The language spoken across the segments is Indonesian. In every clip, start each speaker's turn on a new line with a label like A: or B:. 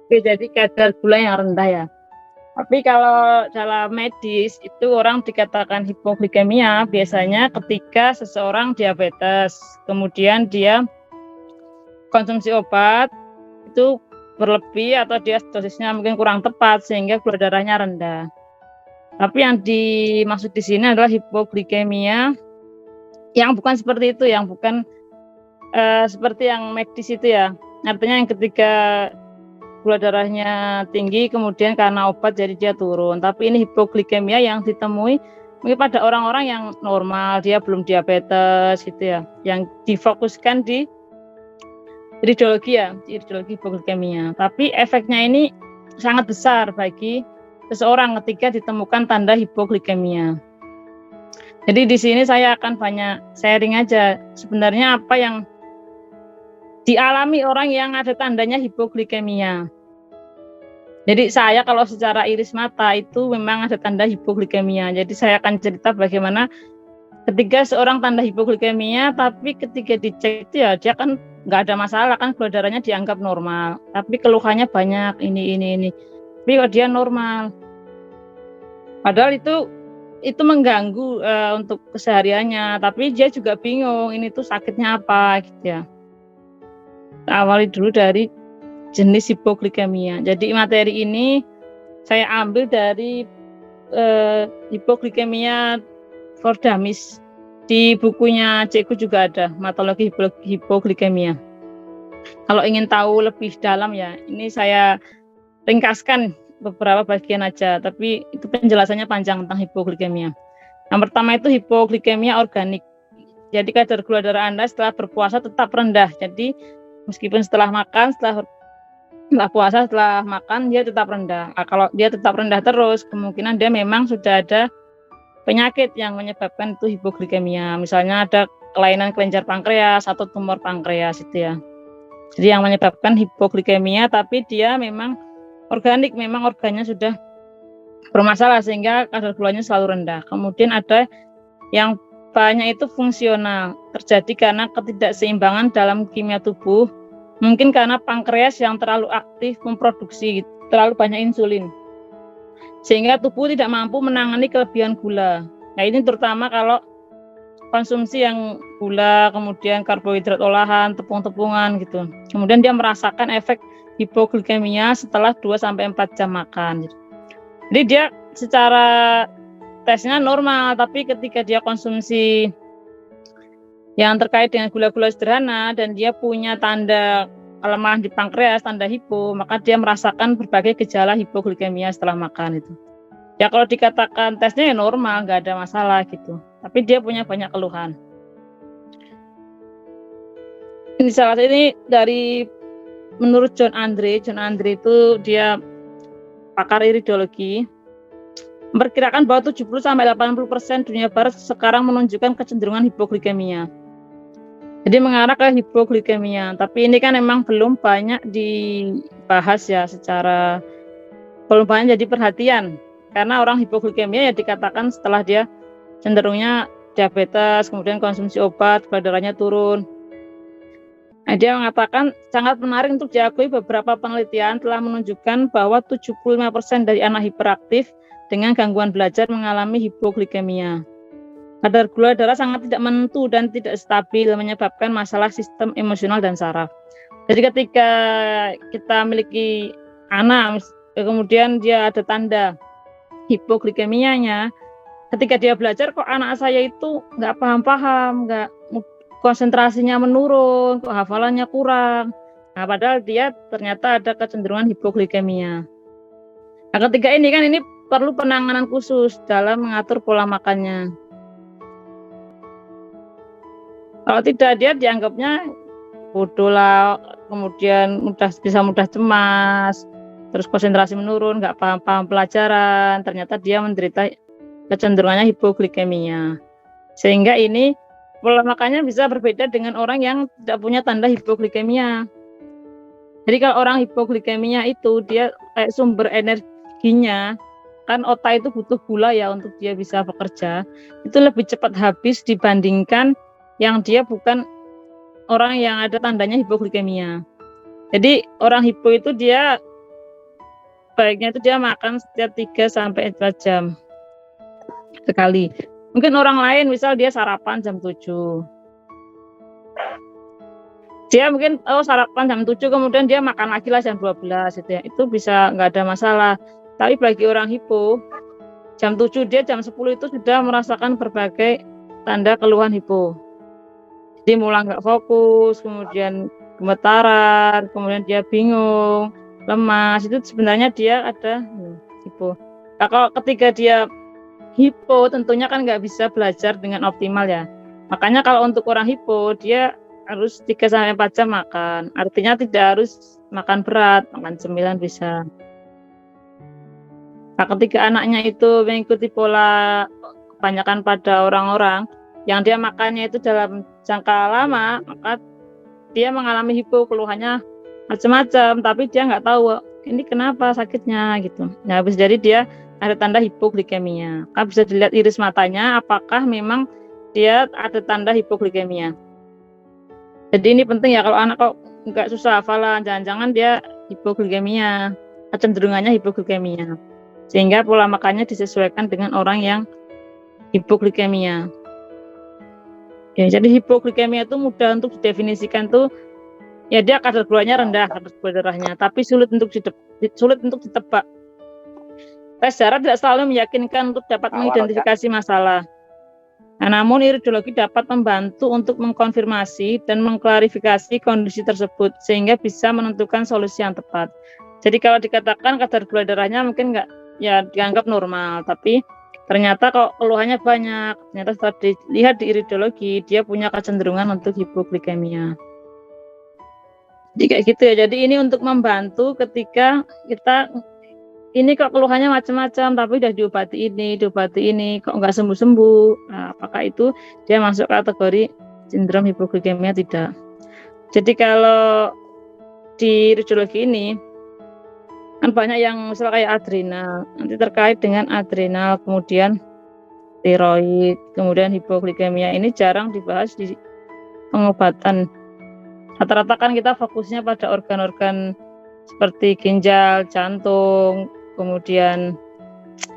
A: Oke, jadi kadar gula yang rendah ya. Tapi kalau dalam medis itu orang dikatakan hipoglikemia biasanya ketika seseorang diabetes, kemudian dia konsumsi obat itu berlebih atau dia dosisnya mungkin kurang tepat sehingga gula darahnya rendah. Tapi yang dimaksud di sini adalah hipoglikemia yang bukan seperti itu, yang bukan seperti yang medis itu ya. Artinya yang ketika gula darahnya tinggi kemudian karena obat jadi dia turun. Tapi ini hipoglikemia yang ditemui mungkin pada orang-orang yang normal, dia belum diabetes gitu ya. Yang difokuskan di iridologi hipoglikemia. Tapi efeknya ini sangat besar bagi seseorang ketika ditemukan tanda hipoglikemia. Jadi di sini saya akan banyak sharing aja sebenarnya apa yang dialami orang yang ada tandanya hipoglikemia. Jadi saya kalau secara iris mata itu memang ada tanda hipoglikemia. Jadi saya akan cerita bagaimana ketika seorang tanda hipoglikemia, tapi ketika dicek itu ya dia kan nggak ada masalah kan gula darahnya dianggap normal. Tapi keluhannya banyak ini. Tapi kok dia normal. Padahal itu mengganggu untuk kesehariannya. Tapi dia juga bingung ini tuh sakitnya apa gitu ya. Kita awali dulu dari jenis hipoglikemia. Jadi materi ini saya ambil dari hipoglikemia for Dummies. Di bukunya Cikgu juga ada matologi hipoglikemia. Kalau ingin tahu lebih dalam ya, ini saya ringkaskan beberapa bagian aja, tapi itu penjelasannya panjang tentang hipoglikemia. Yang pertama itu hipoglikemia organik. Jadi kadar gula darah Anda setelah berpuasa tetap rendah. Jadi meskipun setelah makan, setelah puasa, setelah makan dia tetap rendah. Nah, kalau dia tetap rendah terus, kemungkinan dia memang sudah ada penyakit yang menyebabkan itu hipoglikemia. Misalnya ada kelainan kelenjar pankreas atau tumor pankreas itu ya. Jadi yang menyebabkan hipoglikemia tapi dia memang organik, memang organnya sudah bermasalah sehingga kadar gulanya selalu rendah. Kemudian ada yang banyak itu fungsional, terjadi karena ketidakseimbangan dalam kimia tubuh, mungkin karena pankreas yang terlalu aktif memproduksi terlalu banyak insulin, sehingga tubuh tidak mampu menangani kelebihan gula. Nah ini terutama kalau konsumsi yang gula, kemudian karbohidrat olahan, tepung-tepungan gitu. Kemudian dia merasakan efek hipoglikemia setelah 2-4 jam makan. Jadi dia secara tesnya normal, tapi ketika dia konsumsi yang terkait dengan gula-gula sederhana dan dia punya tanda kelemahan di pankreas, tanda hipo, maka dia merasakan berbagai gejala hipoglikemia setelah makan itu. Ya kalau dikatakan tesnya ya normal, nggak ada masalah gitu. Tapi dia punya banyak keluhan. Ini salah satu ini dari menurut John Andre itu dia pakar iridologi, memperkirakan bahwa 70-80% dunia barat sekarang menunjukkan kecenderungan hipoglikemia. Jadi mengarah ke hipoglikemia, tapi ini kan memang belum banyak dibahas ya secara belum banyak jadi perhatian. Karena orang hipoglikemia ya dikatakan setelah dia cenderungnya diabetes, kemudian konsumsi obat, gula darahnya turun. Nah, dia mengatakan sangat menarik untuk diakui beberapa penelitian telah menunjukkan bahwa 75% dari anak hiperaktif dengan gangguan belajar mengalami hipoglikemia. Kadar gula darah sangat tidak menentu dan tidak stabil, menyebabkan masalah sistem emosional dan saraf. Jadi ketika kita memiliki anak, kemudian dia ada tanda hipoglikemianya, ketika dia belajar kok anak saya itu nggak paham-paham, nggak konsentrasinya menurun, kok hafalannya kurang. Nah, padahal dia ternyata ada kecenderungan hipoglikemia. Nah, ketika ini kan ini perlu penanganan khusus dalam mengatur pola makannya. Kalau tidak dia dianggapnya bodoh lah, kemudian bisa mudah cemas, terus konsentrasi menurun, nggak paham pelajaran, ternyata dia menderita kecenderungannya hipoglikemia. Sehingga ini pola makannya bisa berbeda dengan orang yang tidak punya tanda hipoglikemia. Jadi kalau orang hipoglikemia itu dia kayak sumber energinya, kan otak itu butuh gula ya untuk dia bisa bekerja, itu lebih cepat habis dibandingkan yang dia bukan orang yang ada tandanya hipoglikemia. Jadi orang hipo itu dia sebaiknya itu dia makan setiap 3 sampai 4 jam sekali. Mungkin orang lain misal dia sarapan jam 7. Dia mungkin sarapan jam 7 kemudian dia makan lagi lah jam 12 gitu ya. Itu bisa nggak ada masalah. Tapi bagi orang hipo, jam 7 dia jam 10 itu sudah merasakan berbagai tanda keluhan hipo. Jadi mulai nggak fokus, kemudian gemetaran, kemudian dia bingung, lemas, itu sebenarnya dia ada hipo. Nah, kalau ketika dia hipo tentunya kan nggak bisa belajar dengan optimal ya. Makanya kalau untuk orang hipo dia harus 3 sampai 4 jam makan. Artinya tidak harus makan berat, makan cemilan bisa. Nah, ketika anaknya itu mengikuti pola kebanyakan pada orang-orang yang dia makannya itu dalam jangka lama, maka dia mengalami hipo, keluhannya macam-macam, tapi dia nggak tahu ini kenapa sakitnya gitu. Nah, habis jadi dia ada tanda hipoglikemia. Bisa dilihat iris matanya apakah memang dia ada tanda hipoglikemia. Jadi ini penting ya, kalau anak kok nggak susah hafalan, jangan-jangan dia hipoglikemia, kecenderungannya hipoglikemia. Sehingga pola makannya disesuaikan dengan orang yang hipoglikemia. Ya, jadi hipoglikemia itu mudah untuk didefinisikan tuh, ya dia kadar gulanya rendah, kadar gula darahnya, tapi sulit untuk ditebak. Tes darah tidak selalu meyakinkan untuk dapat mengidentifikasi masalah. Nah, namun iridologi dapat membantu untuk mengkonfirmasi dan mengklarifikasi kondisi tersebut sehingga bisa menentukan solusi yang tepat. Jadi kalau dikatakan kadar gula darahnya mungkin nggak ya dianggap normal, tapi ternyata kok keluhannya banyak. Ternyata setelah dilihat di iridologi dia punya kecenderungan untuk hipoglikemia. Jadi kayak gitu ya. Jadi ini untuk membantu ketika kita ini kok keluhannya macam-macam, tapi udah diobati ini, kok nggak sembuh-sembuh. Nah, apakah itu dia masuk kategori sindrom hipoglikemia tidak? Jadi kalau di iridologi ini kan banyak yang misalnya kayak adrenal, nanti terkait dengan adrenal, kemudian tiroid, kemudian hipoglikemia ini jarang dibahas di pengobatan. Rata-rata kan kita fokusnya pada organ-organ seperti ginjal, jantung, kemudian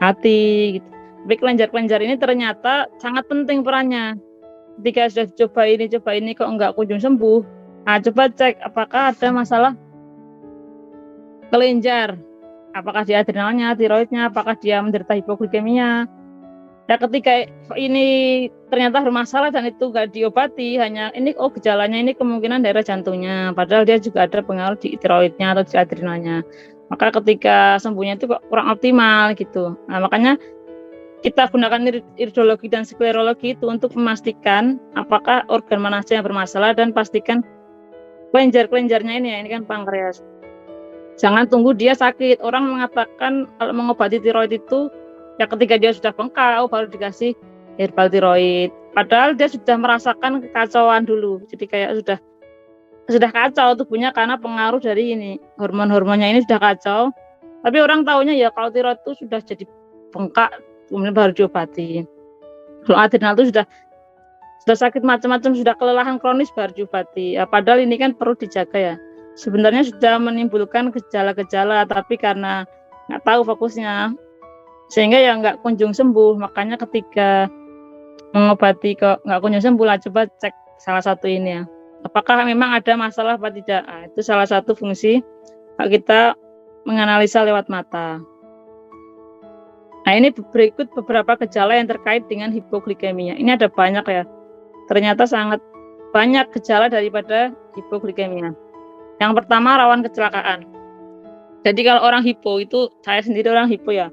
A: hati gitu. Tapi kelenjar-kelenjar ini ternyata sangat penting perannya. Ketika sudah coba ini kok enggak kunjung sembuh, nah coba cek apakah ada masalah kelenjar, apakah di adrenalnya, tiroidnya, apakah dia menderita hipoglikemia. Ya ketika ini ternyata bermasalah dan itu enggak diobati, hanya ini gejalanya ini kemungkinan daerah jantungnya, padahal dia juga ada pengaruh di tiroidnya atau di adrenalnya. Maka ketika sembuhnya itu kurang optimal gitu. Nah, makanya kita gunakan iridologi dan sklerologi itu untuk memastikan apakah organ mana saja yang bermasalah dan pastikan kelenjar-kelenjarnya ini kan pankreas. Jangan tunggu dia sakit. Orang mengatakan kalau mengobati tiroid itu ya ketika dia sudah bengkak baru dikasih herbal tiroid. Padahal dia sudah merasakan kekacauan dulu. Jadi kayak sudah kacau tubuhnya karena pengaruh dari ini hormon-hormonnya ini sudah kacau. Tapi orang taunya ya kalau tiroid itu sudah jadi bengkak kemudian baru diobati. Kalau adrenal itu sudah sakit macam-macam, sudah kelelahan kronis baru diobati. Ya, padahal ini kan perlu dijaga ya. Sebenarnya sudah menimbulkan gejala-gejala tapi karena nggak tahu fokusnya sehingga ya nggak kunjung sembuh. Makanya ketika mengobati kok nggak kunjung sembuh lah, coba cek salah satu ini ya. Apakah memang ada masalah apa tidak? Nah, itu salah satu fungsi kita menganalisa lewat mata. Nah, ini berikut beberapa gejala yang terkait dengan hipoglikemia. Ini ada banyak ya. Ternyata sangat banyak gejala daripada hipoglikemia. Yang pertama rawan kecelakaan. Jadi kalau orang hipo itu, saya sendiri orang hipo ya.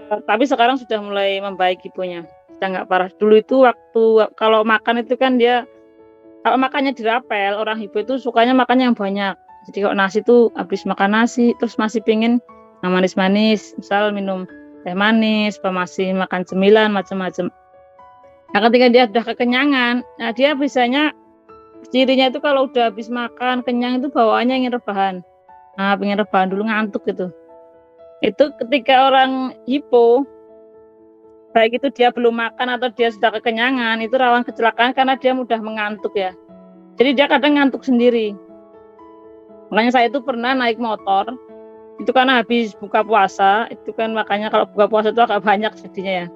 A: Tapi sekarang sudah mulai membaik hiponya. Sudah nggak parah. Dulu itu waktu kalau makan itu kan dia kalau makannya dirapel, orang hipo itu sukanya makannya yang banyak. Jadi kalau nasi itu habis makan nasi, terus masih pingin manis-manis, misal minum teh manis, masih makan cemilan macam-macam. Nah, ketika dia sudah kekenyangan, nah dia biasanya cirinya itu kalau udah habis makan kenyang itu bawaannya ingin rebahan. Nah, pengen rebahan dulu ngantuk gitu. Itu ketika orang hipo, baik itu dia belum makan atau dia sudah kekenyangan, itu rawan kecelakaan karena dia mudah mengantuk ya. Jadi dia kadang ngantuk sendiri. Makanya saya itu pernah naik motor, Itu karena habis buka puasa, itu kan makanya kalau buka puasa itu agak banyak jadinya ya.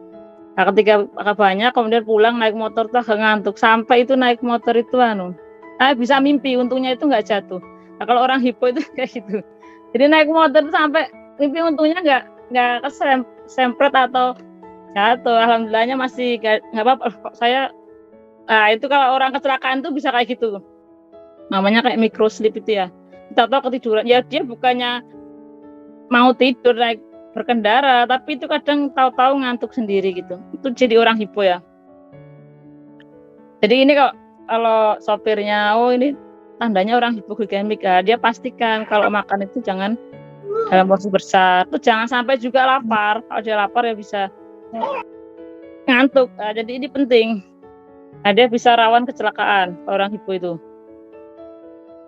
A: Nah, ketika agak banyak kemudian pulang naik motor tuh agak ngantuk, sampai itu naik motor itu bisa mimpi, untungnya itu nggak jatuh. Nah, kalau orang hipo itu kayak gitu. Jadi naik motor tuh sampai mimpi, untungnya nggak kesempret atau jatuh. Alhamdulillahnya masih nggak apa-apa. Itu kalau orang kecelakaan tuh bisa kayak gitu. Namanya kayak microslip itu ya. Kita tahu ketiduran, ya dia bukannya mau tidur naik berkendara, tapi itu kadang tahu-tahu ngantuk sendiri gitu. Itu jadi orang hipo ya. Jadi ini kalau sopirnya, oh ini tandanya orang hipoglikemik ya, dia pastikan kalau makan itu jangan dalam porsi besar. Terus jangan sampai juga lapar. Kalau dia lapar ya bisa ngantuk. Nah, jadi ini penting. Nah, dia bisa rawan kecelakaan orang hipo itu.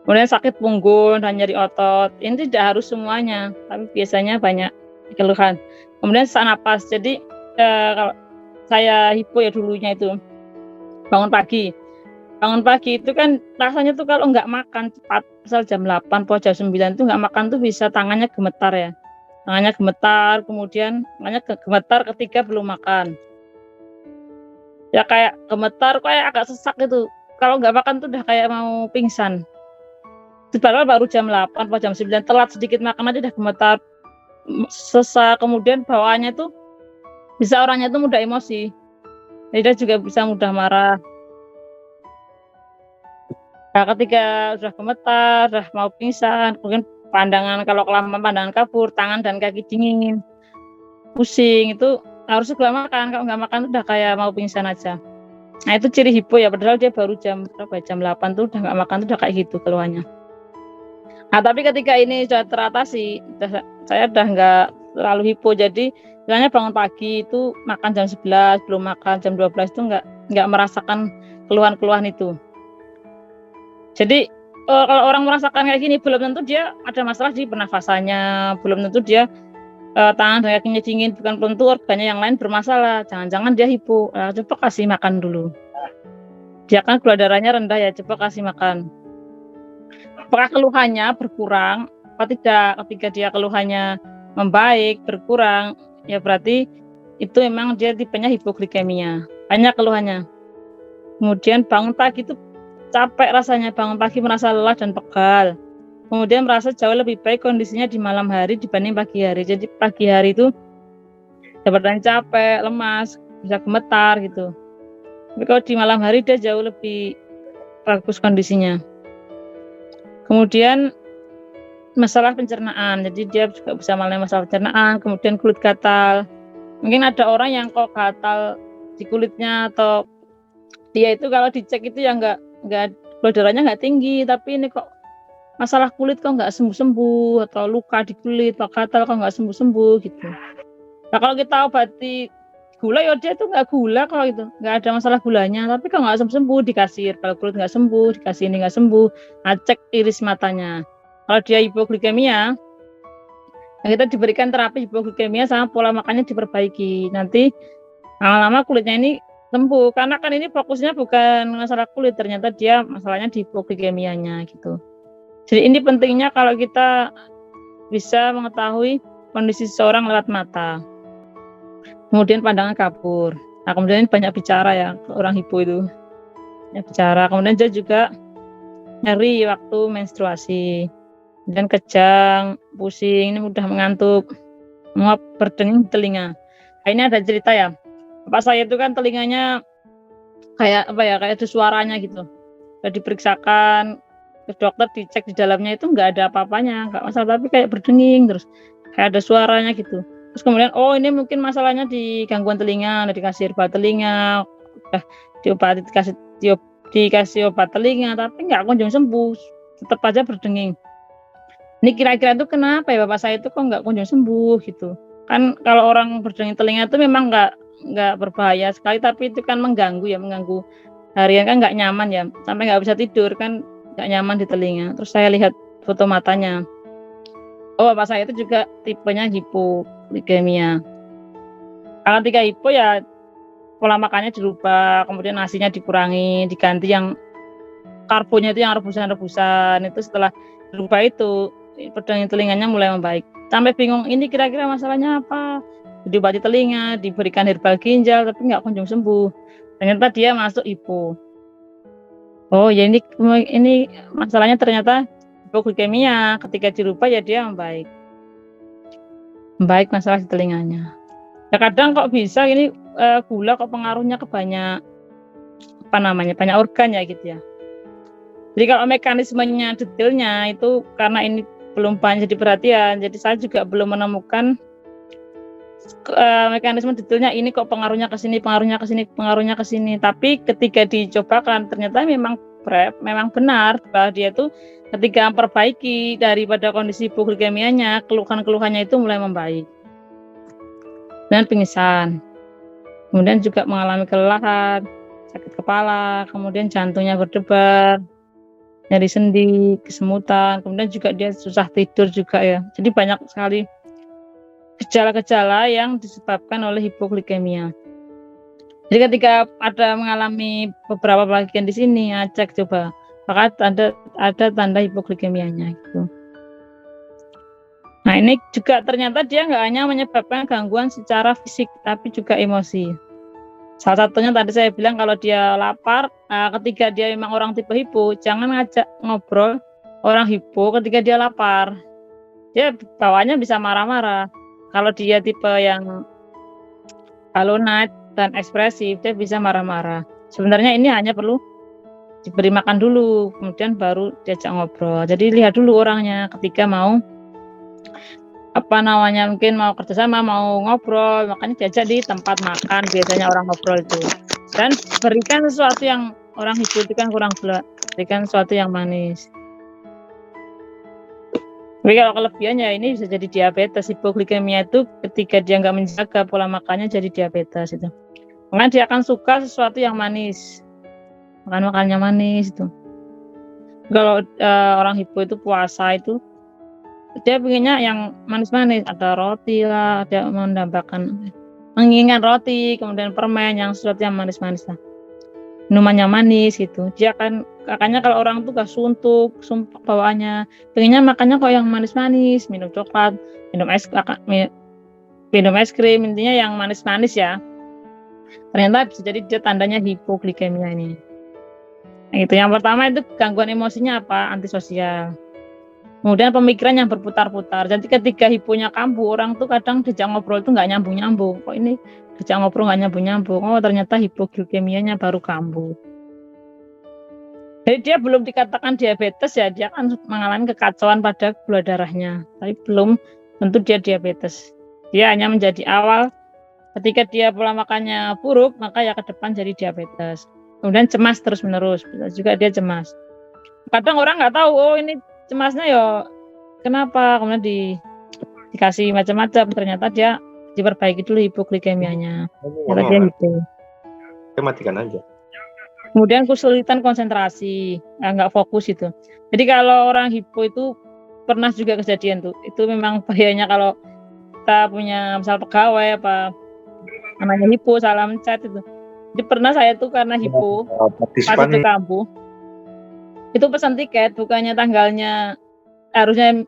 A: Kemudian sakit punggung dan nyeri otot. Ini tidak harus semuanya, tapi biasanya banyak keluhan. Kemudian sesak napas. Jadi kalau saya hipo ya dulunya itu bangun pagi itu kan rasanya tuh kalau nggak makan cepat, misal jam 8 atau jam 9 tuh nggak makan tuh bisa tangannya gemetar ya. Tangannya gemetar, kemudian tangannya gemetar ketika belum makan. Ya kayak gemetar, kayak agak sesak gitu. Kalau nggak makan tuh udah kayak mau pingsan. Padahal baru jam 8 atau jam 9, telat sedikit makan aja udah gemetar, sesak, kemudian bawaannya tuh bisa orangnya tuh mudah emosi. Jadi dia juga bisa mudah marah. Nah, ketika sudah gemetar, sudah mau pingsan, kemudian kalau kelamaan pandangan kabur, tangan dan kaki dingin, pusing, itu harus segera makan. Kalau nggak makan udah kayak mau pingsan aja. Nah, itu ciri hipo ya, padahal dia baru jam 8 tuh udah nggak makan tuh udah kayak gitu keluhannya. Nah, tapi ketika ini sudah teratasi, saya udah nggak terlalu hipo. Jadi misalnya bangun pagi itu makan jam 11, belum makan jam 12 itu nggak merasakan keluhan-keluhan itu. Jadi kalau orang merasakan kayak gini, belum tentu dia ada masalah di pernafasannya, belum tentu dia tangan dan kakinya dingin, bukan tentu organnya yang lain bermasalah. Jangan-jangan dia hipo. Coba kasih makan dulu. Dia kan gula darahnya rendah ya, coba kasih makan. Apakah keluhannya berkurang apa tidak? Ketika dia keluhannya membaik, berkurang, ya berarti itu memang dia tipenya hipoglikemia. Banyak keluhannya. Kemudian bangun pagi itu capek rasanya, bangun pagi merasa lelah dan pegal. Kemudian merasa jauh lebih baik kondisinya di malam hari dibanding pagi hari. Jadi pagi hari itu badan capek, lemas, bisa gemetar gitu. Tapi kalau di malam hari dia jauh lebih bagus kondisinya. Kemudian masalah pencernaan, jadi dia juga bisa mengalami masalah pencernaan. Kemudian kulit gatal. Mungkin ada orang yang kok gatal di kulitnya, atau dia itu kalau dicek itu ya nggak gula darahnya nggak tinggi, tapi ini kok masalah kulit kok nggak sembuh-sembuh, atau luka di kulit, atau gatal kok nggak sembuh-sembuh gitu. Nah, kalau kita obati gula ya dia itu nggak gula kok gitu, nggak ada masalah gulanya, tapi kalau nggak sembuh dikasih, kalau kulit nggak sembuh dikasih ini nggak sembuh, cek iris matanya. Kalau dia hipoglikemia, nah kita diberikan terapi hipoglikemia sama pola makannya diperbaiki. Nanti lama-lama kulitnya ini sembuh, karena kan ini fokusnya bukan masalah kulit, ternyata dia masalahnya di hipoglikemianya gitu. Jadi ini pentingnya kalau kita bisa mengetahui kondisi seseorang lewat mata. Kemudian pandangan kabur. Nah, kemudian banyak bicara ya orang hipo itu. Banyak bicara. Kemudian dia juga nyeri waktu menstruasi. Dan kejang, pusing, ini mudah mengantuk. Muap berdenging di telinga. Nah, ini ada cerita ya. Bapak saya itu kan telinganya kayak ada suaranya gitu. Sudah diperiksakan ke dokter, dicek di dalamnya itu nggak ada apa-apanya, nggak masalah, tapi kayak berdenging terus, kayak ada suaranya gitu. Terus kemudian ini mungkin masalahnya di gangguan telinga, udah dikasih obat telinga, udah diobati, dikasih obat telinga, tapi nggak kunjung sembuh, tetap aja berdenging. Ini kira-kira itu kenapa ya bapak saya itu kok nggak kunjung sembuh gitu? Kan kalau orang berdenging telinga itu memang nggak berbahaya sekali, tapi itu kan mengganggu harian, kan nggak nyaman ya, sampai nggak bisa tidur kan, nggak nyaman di telinga. Terus saya lihat foto matanya, bapak saya itu juga tipenya hipoglikemia. Kalau ketika hipo ya pola makannya dirubah, kemudian nasinya dikurangi, diganti yang karbonya itu yang rebusan-rebusan. Itu setelah dirubah itu berdenging telinganya mulai membaik. sampai bingung ini kira-kira masalahnya apa. Diobati telinga, diberikan herbal ginjal tapi nggak kunjung sembuh. Ternyata dia masuk hipo. Oh ya ini masalahnya ternyata hipoglikemia. Ketika dirubah ya dia membaik. Membaik masalah di telinganya. Ya kadang kok bisa ini gula kok pengaruhnya ke banyak banyak organ ya gitu ya. Jadi kalau mekanismenya detailnya itu karena ini belum banyak jadi perhatian, jadi saya juga belum menemukan mekanisme detailnya ini kok pengaruhnya ke sini, pengaruhnya ke sini, pengaruhnya ke sini. Tapi ketika dicobakan ternyata memang benar bahwa dia tuh ketika memperbaiki daripada kondisi hipoglikemianya, keluhan-keluhannya itu mulai membaik. Dan pingsan. Kemudian juga mengalami kelelahan, sakit kepala, kemudian jantungnya berdebar, nyeri sendi, kesemutan, kemudian juga dia susah tidur juga ya. Jadi banyak sekali gejala-gejala yang disebabkan oleh hipoglikemia. Jadi ketika ada mengalami beberapa bagian di sini, cek coba, maka ada tanda hipoglikemianya gitu. Nah ini juga ternyata dia nggak hanya menyebabkan gangguan secara fisik, tapi juga emosi. Salah satunya tadi saya bilang kalau dia lapar, ketika dia memang orang tipe hipo, jangan ngajak ngobrol orang hipo ketika dia lapar. Dia bawaannya bisa marah-marah. Kalau dia tipe yang lunat dan ekspresif, dia bisa marah-marah. Sebenarnya ini hanya perlu diberi makan dulu, kemudian baru diajak ngobrol. Jadi lihat dulu orangnya ketika mau mungkin mau kerjasama, mau ngobrol, makanya diajak di tempat makan, biasanya orang ngobrol itu. Dan berikan sesuatu yang orang hipo itu kan kurang gula, berikan sesuatu yang manis. Tapi kalau kelebihannya ini bisa jadi diabetes. Hipoglikemia itu ketika dia nggak menjaga pola makannya jadi diabetes itu. Makanya dia akan suka sesuatu yang manis, makannya manis itu. Kalau orang hipo itu puasa itu dia pengennya yang manis-manis, ada roti lah, ada menginginkan roti, kemudian permen yang sesuatu yang manis-manis lah. Minumannya manis gitu. Dia akan kakaknya kalau orang tuh gak sumpah bawaannya, pengennya makannya kok yang manis-manis, minum coklat, minum es krim, intinya yang manis-manis ya. Ternyata bisa jadi dia tandanya hipoglikemia ini. Nah, itu yang pertama itu gangguan emosinya apa? Antisosial. Kemudian pemikiran yang berputar-putar. Jadi ketika hiponya kambuh, orang tuh kadang diajak ngobrol tuh nggak nyambung-nyambung. Kok ini diajak ngobrol nggak nyambung-nyambung? Oh ternyata hipoglikemianya baru kambuh. Jadi dia belum dikatakan diabetes ya, dia kan mengalami kekacauan pada gula darahnya. Tapi belum tentu dia diabetes. Dia hanya menjadi awal ketika dia pola makannya buruk, maka ya ke depan jadi diabetes. Kemudian cemas terus-menerus, bisa juga dia cemas. Kadang orang nggak tahu, oh ini cemasnya ya kenapa, kemudian dikasih macam-macam, ternyata dia diperbaiki dulu hipoglikemianya. Ternyata dia hipo.
B: Kita matikan aja.
A: Kemudian kesulitan konsentrasi, nggak fokus itu. Jadi kalau orang hipo itu pernah juga kejadian tuh, itu memang bahayanya kalau kita punya misal pegawai apa namanya hipo, salah mencet itu. Jadi pernah saya tuh karena hipo pas itu kambuh, itu pesan tiket bukannya tanggalnya harusnya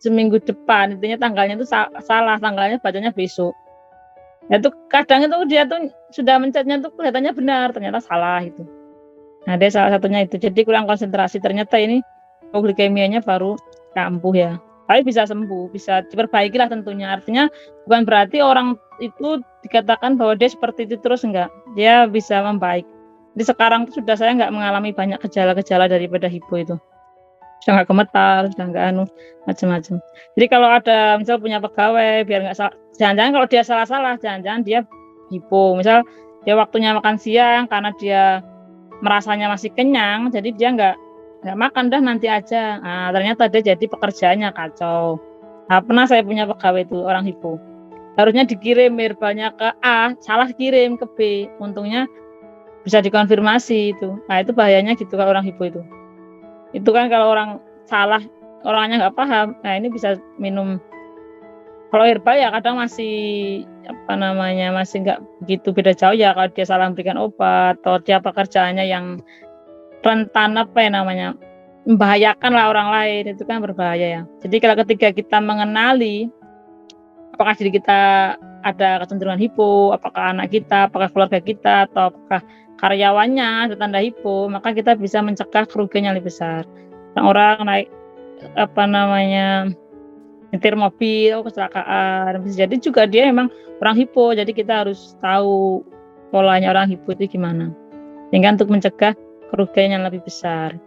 A: seminggu depan, intinya tanggalnya itu salah, tanggalnya bacanya besok. Ya tuh kadang itu dia tuh sudah mencetnya tuh kelihatannya benar, ternyata salah itu. Nah, dia salah satunya itu. Jadi kurang konsentrasi, ternyata ini hipoglikemianya baru kambuh ya. Tapi bisa sembuh, bisa diperbaiki lah tentunya. Artinya bukan berarti orang itu dikatakan bahwa dia seperti itu terus, enggak. Dia bisa membaik. Jadi sekarang tuh sudah saya nggak mengalami banyak gejala-gejala daripada hipo itu. Sudah nggak gemetar, sudah nggak macam-macam. Jadi kalau ada misal punya pegawai biar nggak salah, jangan-jangan kalau dia salah-salah, jangan-jangan dia hipo. Misal dia waktunya makan siang karena dia merasanya masih kenyang, jadi dia nggak makan dah nanti aja. Nah, ternyata dia jadi pekerjaannya kacau. Nah, pernah saya punya pegawai itu orang hipo. Harusnya dikirim herbalnya ke A, salah kirim ke B. Untungnya bisa dikonfirmasi itu. Nah, itu bahayanya gitu kalau orang hipo itu. Itu kan kalau orang salah, orangnya nggak paham. Nah, ini bisa minum. Kalau herbal ya kadang masih masih nggak begitu beda jauh ya kalau dia salah memberikan obat atau dia pekerjaannya yang rentan membahayakan lah orang lain, itu kan berbahaya ya. Jadi kalau ketika kita mengenali apakah diri kita ada kecenderungan hipo, apakah anak kita, apakah keluarga kita, atau apakah karyawannya ada tanda hipo, maka kita bisa mencegah kerugian yang lebih besar. Orang naik nyetir mobil, kecelakaan, bisa jadi juga dia emang orang hipo, jadi kita harus tahu polanya orang hipo itu gimana, sehingga untuk mencegah kerugian yang lebih besar.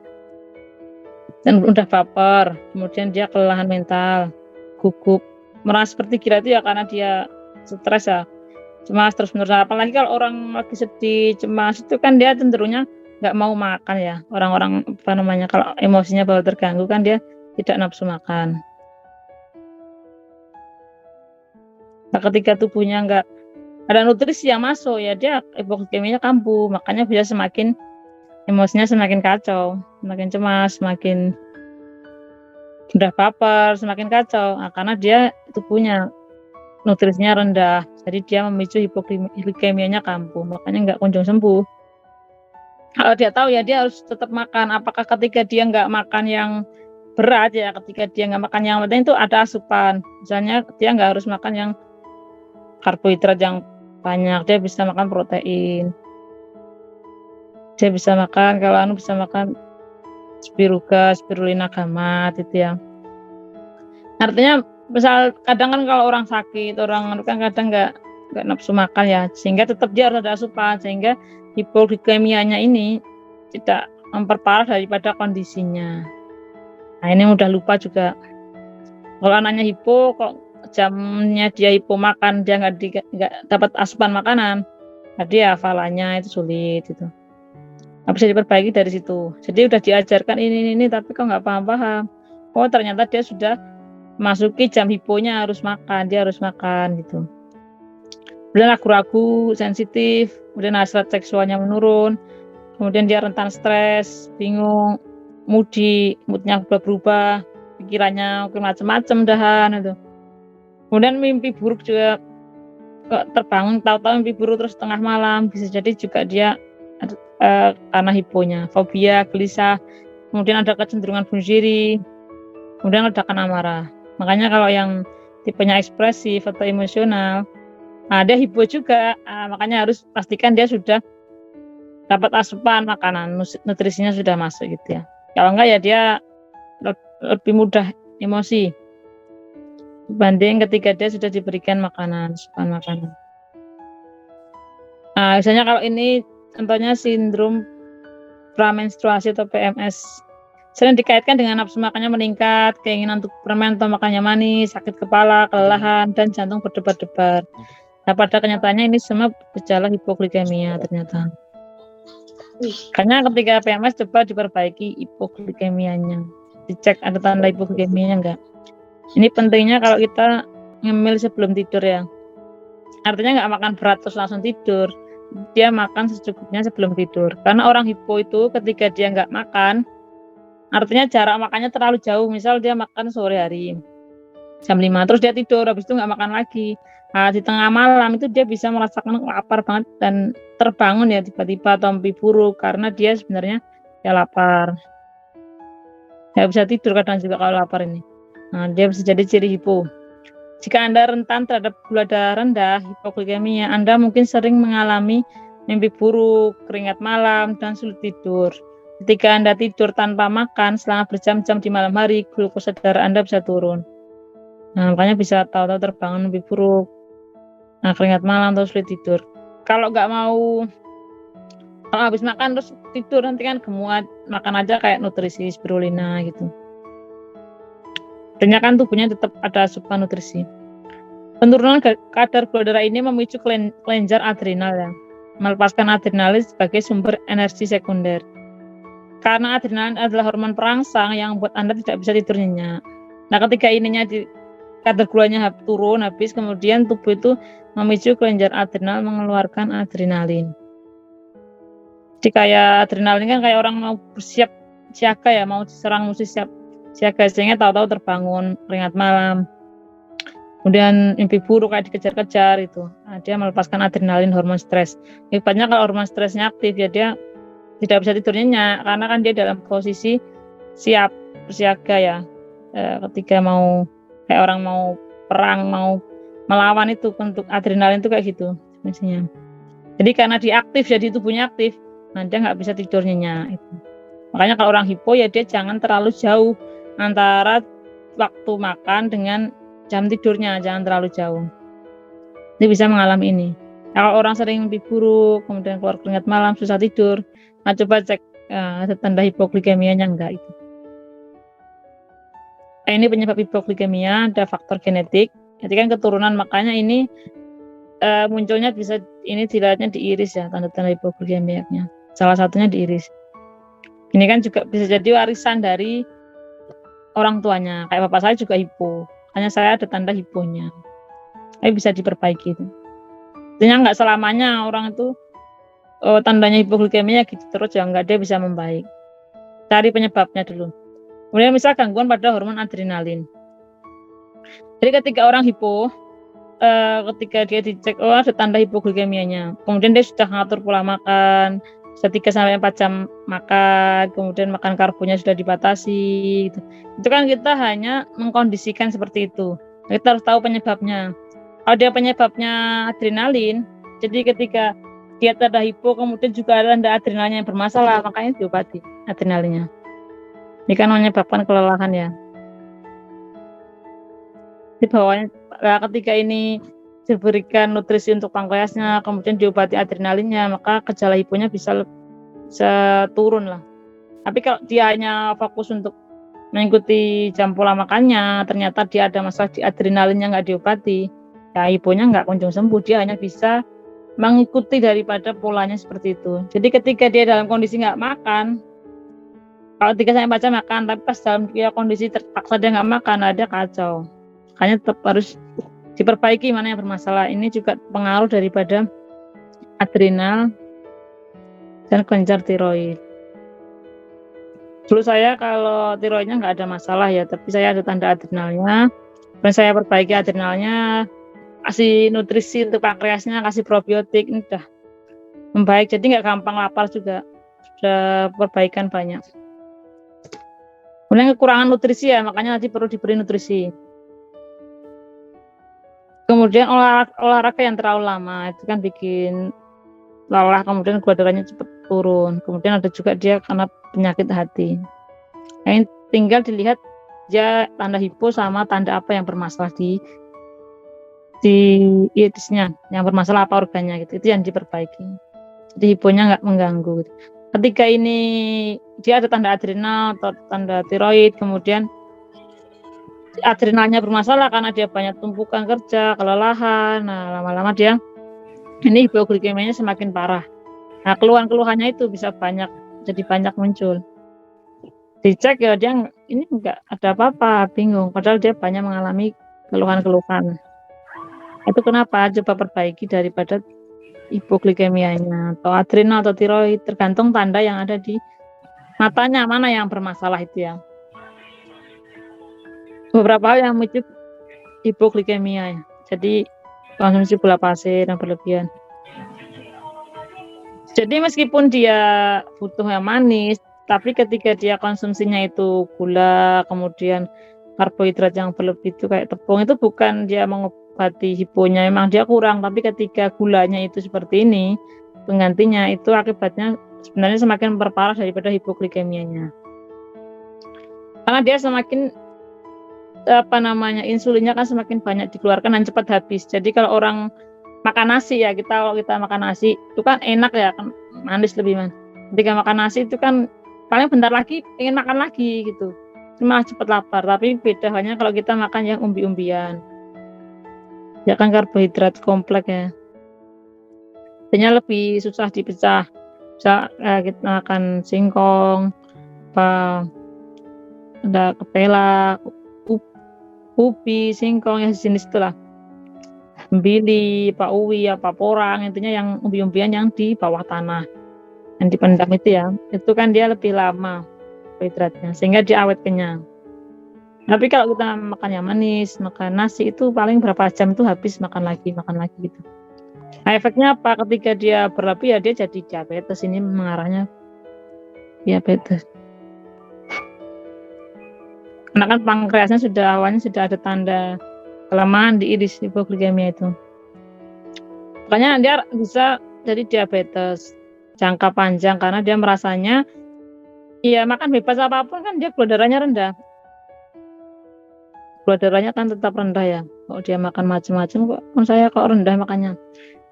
A: Dan udah baper, kemudian dia kelelahan mental, gugup, merasa seperti gila itu ya karena dia stres ya, cemas terus menerus. Apalagi kalau orang lagi sedih, cemas itu kan dia cenderungnya nggak mau makan ya. Orang-orang kalau emosinya baru terganggu kan dia tidak nafsu makan. Nah, ketika tubuhnya nggak ada nutrisi yang masuk ya dia hipoglikemianya kambuh, makanya bisa semakin emosinya semakin kacau, semakin cemas, semakin udah baper, semakin kacau. Nah, karena dia tubuhnya nutrisinya rendah, jadi dia memicu hipoglikemianya kambuh, makanya nggak kunjung sembuh. Kalau dia tahu ya dia harus tetap makan. Apakah ketika dia nggak makan yang berat ya, ketika dia nggak makan yang penting itu ada asupan. Misalnya dia nggak harus makan yang karbohidrat yang banyak, dia bisa makan protein. Dia bisa makan bisa makan spirulina gamat itu ya. Artinya misal kadang kan kalau orang sakit, orang kan kadang nggak nafsu makan ya, sehingga tetap dia harus ada asupan sehingga hipoglikemianya ini tidak memperparah daripada kondisinya. Nah, ini mudah lupa juga. Kalau anaknya hipo kok jamnya dia hipo makan, dia nggak dapat asupan makanan, jadi hafalannya itu sulit itu. Bisa diperbaiki dari situ. Jadi udah diajarkan ini tapi kok nggak paham-paham. Oh ternyata dia sudah masuki jam hiponya dia harus makan gitu. Kemudian ragu-ragu, sensitif, kemudian hasrat seksualnya menurun, kemudian dia rentan stres, bingung, moodnya berubah, pikirannya macam-macam dahan itu. Kemudian mimpi buruk juga terbangun, tahu-tahu mimpi buruk terus tengah malam, bisa jadi juga dia karena hiponya, fobia, gelisah, kemudian ada kecenderungan bunuh diri, kemudian ledakan amarah. Makanya kalau yang tipenya ekspresif atau emosional, dia hipo juga, makanya harus pastikan dia sudah dapat asupan makanan, nutrisinya sudah masuk gitu ya. Kalau enggak ya dia lebih mudah emosi dibanding ketika dia sudah diberikan asupan makanan. Misalnya kalau ini contohnya sindrom pramenstruasi atau PMS. Sering dikaitkan dengan nafsu makannya meningkat, keinginan untuk permen atau makannya manis, sakit kepala, kelelahan, dan jantung berdebar-debar. Nah, pada kenyataannya ini semua gejala hipoglikemia ternyata. Karena ketika PMS coba diperbaiki hipoglikemianya, dicek ada tanda hipoglikemianya enggak. Ini pentingnya kalau kita ngemil sebelum tidur ya. Artinya nggak makan berat terus langsung tidur. Dia makan secukupnya sebelum tidur. Karena orang hipo itu ketika dia nggak makan, artinya jarak makannya terlalu jauh. Misal dia makan sore hari jam 5, terus dia tidur, habis itu nggak makan lagi. Nah, di tengah malam itu dia bisa merasakan lapar banget dan terbangun ya tiba-tiba atau mimpi buruk karena dia sebenarnya ya lapar. Nggak bisa tidur kadang juga kalau lapar ini. Nah, dia bisa jadi ciri hipo. Jika Anda rentan terhadap gula darah rendah, hipoglikemia, Anda mungkin sering mengalami mimpi buruk, keringat malam, dan sulit tidur. Ketika Anda tidur tanpa makan selama berjam-jam di malam hari, glukosa darah Anda bisa turun. Nah, makanya bisa tahu-tahu terbangun mimpi buruk, keringat malam, atau sulit tidur. Kalau habis makan terus tidur nanti kan gemuat, makan aja kayak nutrisi spirulina gitu. Artinya kan tubuhnya tetap ada asupan nutrisi. Penurunan kadar gula darah ini memicu kelenjar adrenal ya, melepaskan adrenalin sebagai sumber energi sekunder. Karena adrenalin adalah hormon perangsang yang membuat Anda tidak bisa tidur nyenyak. Nah, ketika kadar gulanya turun habis, kemudian tubuh itu memicu kelenjar adrenal mengeluarkan adrenalin. Jadi kayak adrenalin kan kayak orang mau bersiap siaga ya, mau diserang mesti siap siaga, sehingga tahu-tahu terbangun, keringat malam, kemudian mimpi buruk kayak dikejar-kejar itu. Nah, dia melepaskan adrenalin, hormon stres. Hebatnya kalau hormon stresnya aktif ya dia tidak bisa tidur nyenyak karena kan dia dalam posisi siap bersiaga ya. Ketika mau kayak orang mau perang, mau melawan itu untuk adrenalin itu kayak gitu fungsinya. Jadi karena dia aktif, jadi tubuhnya aktif, nah dia nggak bisa tidur nyenyak itu. Makanya kalau orang hipo ya dia jangan terlalu jauh antara waktu makan dengan jam tidurnya, jangan terlalu jauh. Dia bisa mengalami ini. Kalau orang sering mimpi buruk, kemudian keluar keringat malam, susah tidur, nah coba cek ada tanda hipoglikemianya enggak itu. Ini penyebab hipoglikemia, ada faktor genetik, jadi kan keturunan, makanya ini munculnya bisa ini dilihatnya di iris ya, tanda-tanda hipoglikemianya. Salah satunya di iris. Ini kan juga bisa jadi warisan dari orang tuanya. Kayak bapak saya juga hipo, hanya saya ada tanda hiponya. Tapi bisa diperbaiki itu. Artinya nggak selamanya orang itu tandanya hipoglikemia gitu terus ya, nggak, dia bisa membaik. Cari penyebabnya dulu. Kemudian misal gangguan pada hormon adrenalin. Jadi ketika orang hipo, ketika dia dicek ada tanda hipoglikemianya, kemudian dia sudah ngatur pola makan, sudah 3-4 jam makan, kemudian makan karbonya sudah dibatasi gitu. Itu kan kita hanya mengkondisikan seperti itu. Kita harus tahu penyebabnya. Kalau dia penyebabnya adrenalin, jadi ketika dia tanda hipo kemudian juga ada tanda adrenalinnya yang bermasalah, makanya diobati adrenalinnya. Ini kan menyebabkan kelelahan ya. Di bawahnya ketika ini diberikan nutrisi untuk pankreasnya, kemudian diobati adrenalinnya, maka gejala hiponya bisa turun lah. Tapi kalau dia hanya fokus untuk mengikuti jam pola makannya, ternyata dia ada masalah di adrenalinnya nggak diobati, ya hiponya nggak kunjung sembuh, dia hanya bisa mengikuti daripada polanya seperti itu. Jadi ketika dia dalam kondisi nggak makan, kalau 3-4 jam makan, tapi pas dalam kondisi terpaksa dia nggak makan, ada kacau. Makanya tetap harus diperbaiki mana yang bermasalah. Ini juga pengaruh daripada adrenal dan kelenjar tiroid. Dulu saya kalau tiroidnya nggak ada masalah ya, tapi saya ada tanda adrenalnya, dan saya perbaiki adrenalnya, kasih nutrisi untuk pankreasnya, kasih probiotik, ini udah membaik. Jadi nggak gampang lapar juga, sudah perbaikan banyak. Kemudian kekurangan nutrisi ya, makanya nanti perlu diberi nutrisi. Kemudian olahraga yang terlalu lama itu kan bikin lelah, kemudian gula darahnya cepat turun. Kemudian ada juga dia karena penyakit hati. Nah, ini tinggal dilihat dia tanda hipo sama tanda apa yang bermasalah di irisnya, yang bermasalah apa organnya gitu. Itu yang diperbaiki. Jadi hiponya nggak mengganggu. Ketika ini dia ada tanda adrenal atau tanda tiroid, kemudian adrenalnya bermasalah karena dia banyak tumpukan kerja, kelelahan. Nah, lama-lama dia ini hipoglikemianya semakin parah. Nah, keluhan-keluhannya itu bisa banyak, jadi banyak muncul. Dicek ya dia ini enggak ada apa-apa, bingung. Padahal dia banyak mengalami keluhan-keluhan. Itu kenapa? Coba perbaiki daripada hipoglikemianya atau adrenal atau tiroid, tergantung tanda yang ada di matanya mana yang bermasalah itu ya. Beberapa hal yang memicu hipoglikemia ya. Jadi konsumsi gula pasir yang berlebihan. Jadi meskipun dia butuh yang manis, tapi ketika dia konsumsinya itu gula, kemudian karbohidrat yang berlebih itu kayak tepung, itu bukan dia mengobati hiponya, memang dia kurang. Tapi ketika gulanya itu seperti ini, penggantinya itu akibatnya sebenarnya semakin memperparah daripada hipoglikemianya. Karena dia semakin insulinnya kan semakin banyak dikeluarkan dan cepat habis. Jadi kalau orang makan nasi ya, kalau kita makan nasi itu kan enak ya, kan manis lebih man. Ketika makan nasi itu kan paling bentar lagi ingin makan lagi gitu, malah cepat lapar. Tapi beda halnya kalau kita makan yang umbi-umbian, ya kan karbohidrat kompleks ya, artinya lebih susah dipecah. Bisa kita makan singkong, ada ketela, ubi, singkong, yang jenis itulah, bili, pak uwi, apa porang, intinya yang umbi-umbian yang di bawah tanah, yang dipendam itu ya, itu kan dia lebih lama karbohidratnya sehingga dia awet kenyang. Tapi kalau kita makan yang manis, makan nasi itu paling berapa jam itu habis, makan lagi gitu. Nah, efeknya apa? Ketika dia berlebih ya dia jadi diabetes, ini mengarahnya diabetes. Karena kan pankreasnya awalnya sudah ada tanda kelemahan di iris hipoglikemia itu. Makanya dia bisa jadi diabetes jangka panjang karena dia merasanya makan bebas apapun kan dia gula darahnya rendah. Gula darahnya kan tetap rendah ya. Kalau dia makan macam-macam saya kok rendah makannya.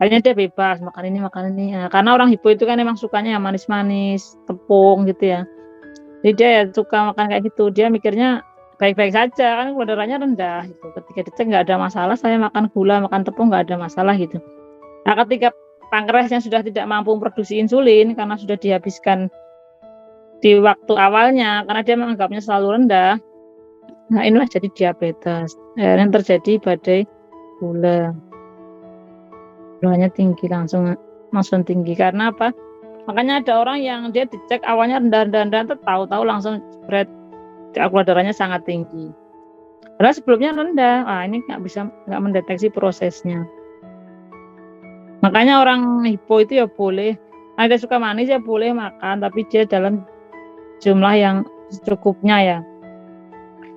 A: Akhirnya dia bebas makan ini. Nah, karena orang hipo itu kan emang sukanya yang manis-manis, tepung gitu ya. Jadi dia ya suka makan kayak gitu. Dia mikirnya baik-baik saja kan gula darahnya rendah gitu. Ketika dicek nggak ada masalah, saya makan gula, makan tepung nggak ada masalah gitu. Nah, ketika pankreasnya sudah tidak mampu memproduksi insulin karena sudah dihabiskan di waktu awalnya karena dia menganggapnya selalu rendah. Nah, inilah jadi diabetes. Yang terjadi badai gula. Gulanya tinggi langsung tinggi karena apa? Makanya ada orang yang dia dicek awalnya rendah, tahu-tahu langsung berat gula darahnya sangat tinggi. Padahal sebelumnya rendah. Ini nggak mendeteksi prosesnya. Makanya orang hipo itu ya boleh, ada suka manis ya boleh makan, tapi dia dalam jumlah yang secukupnya ya.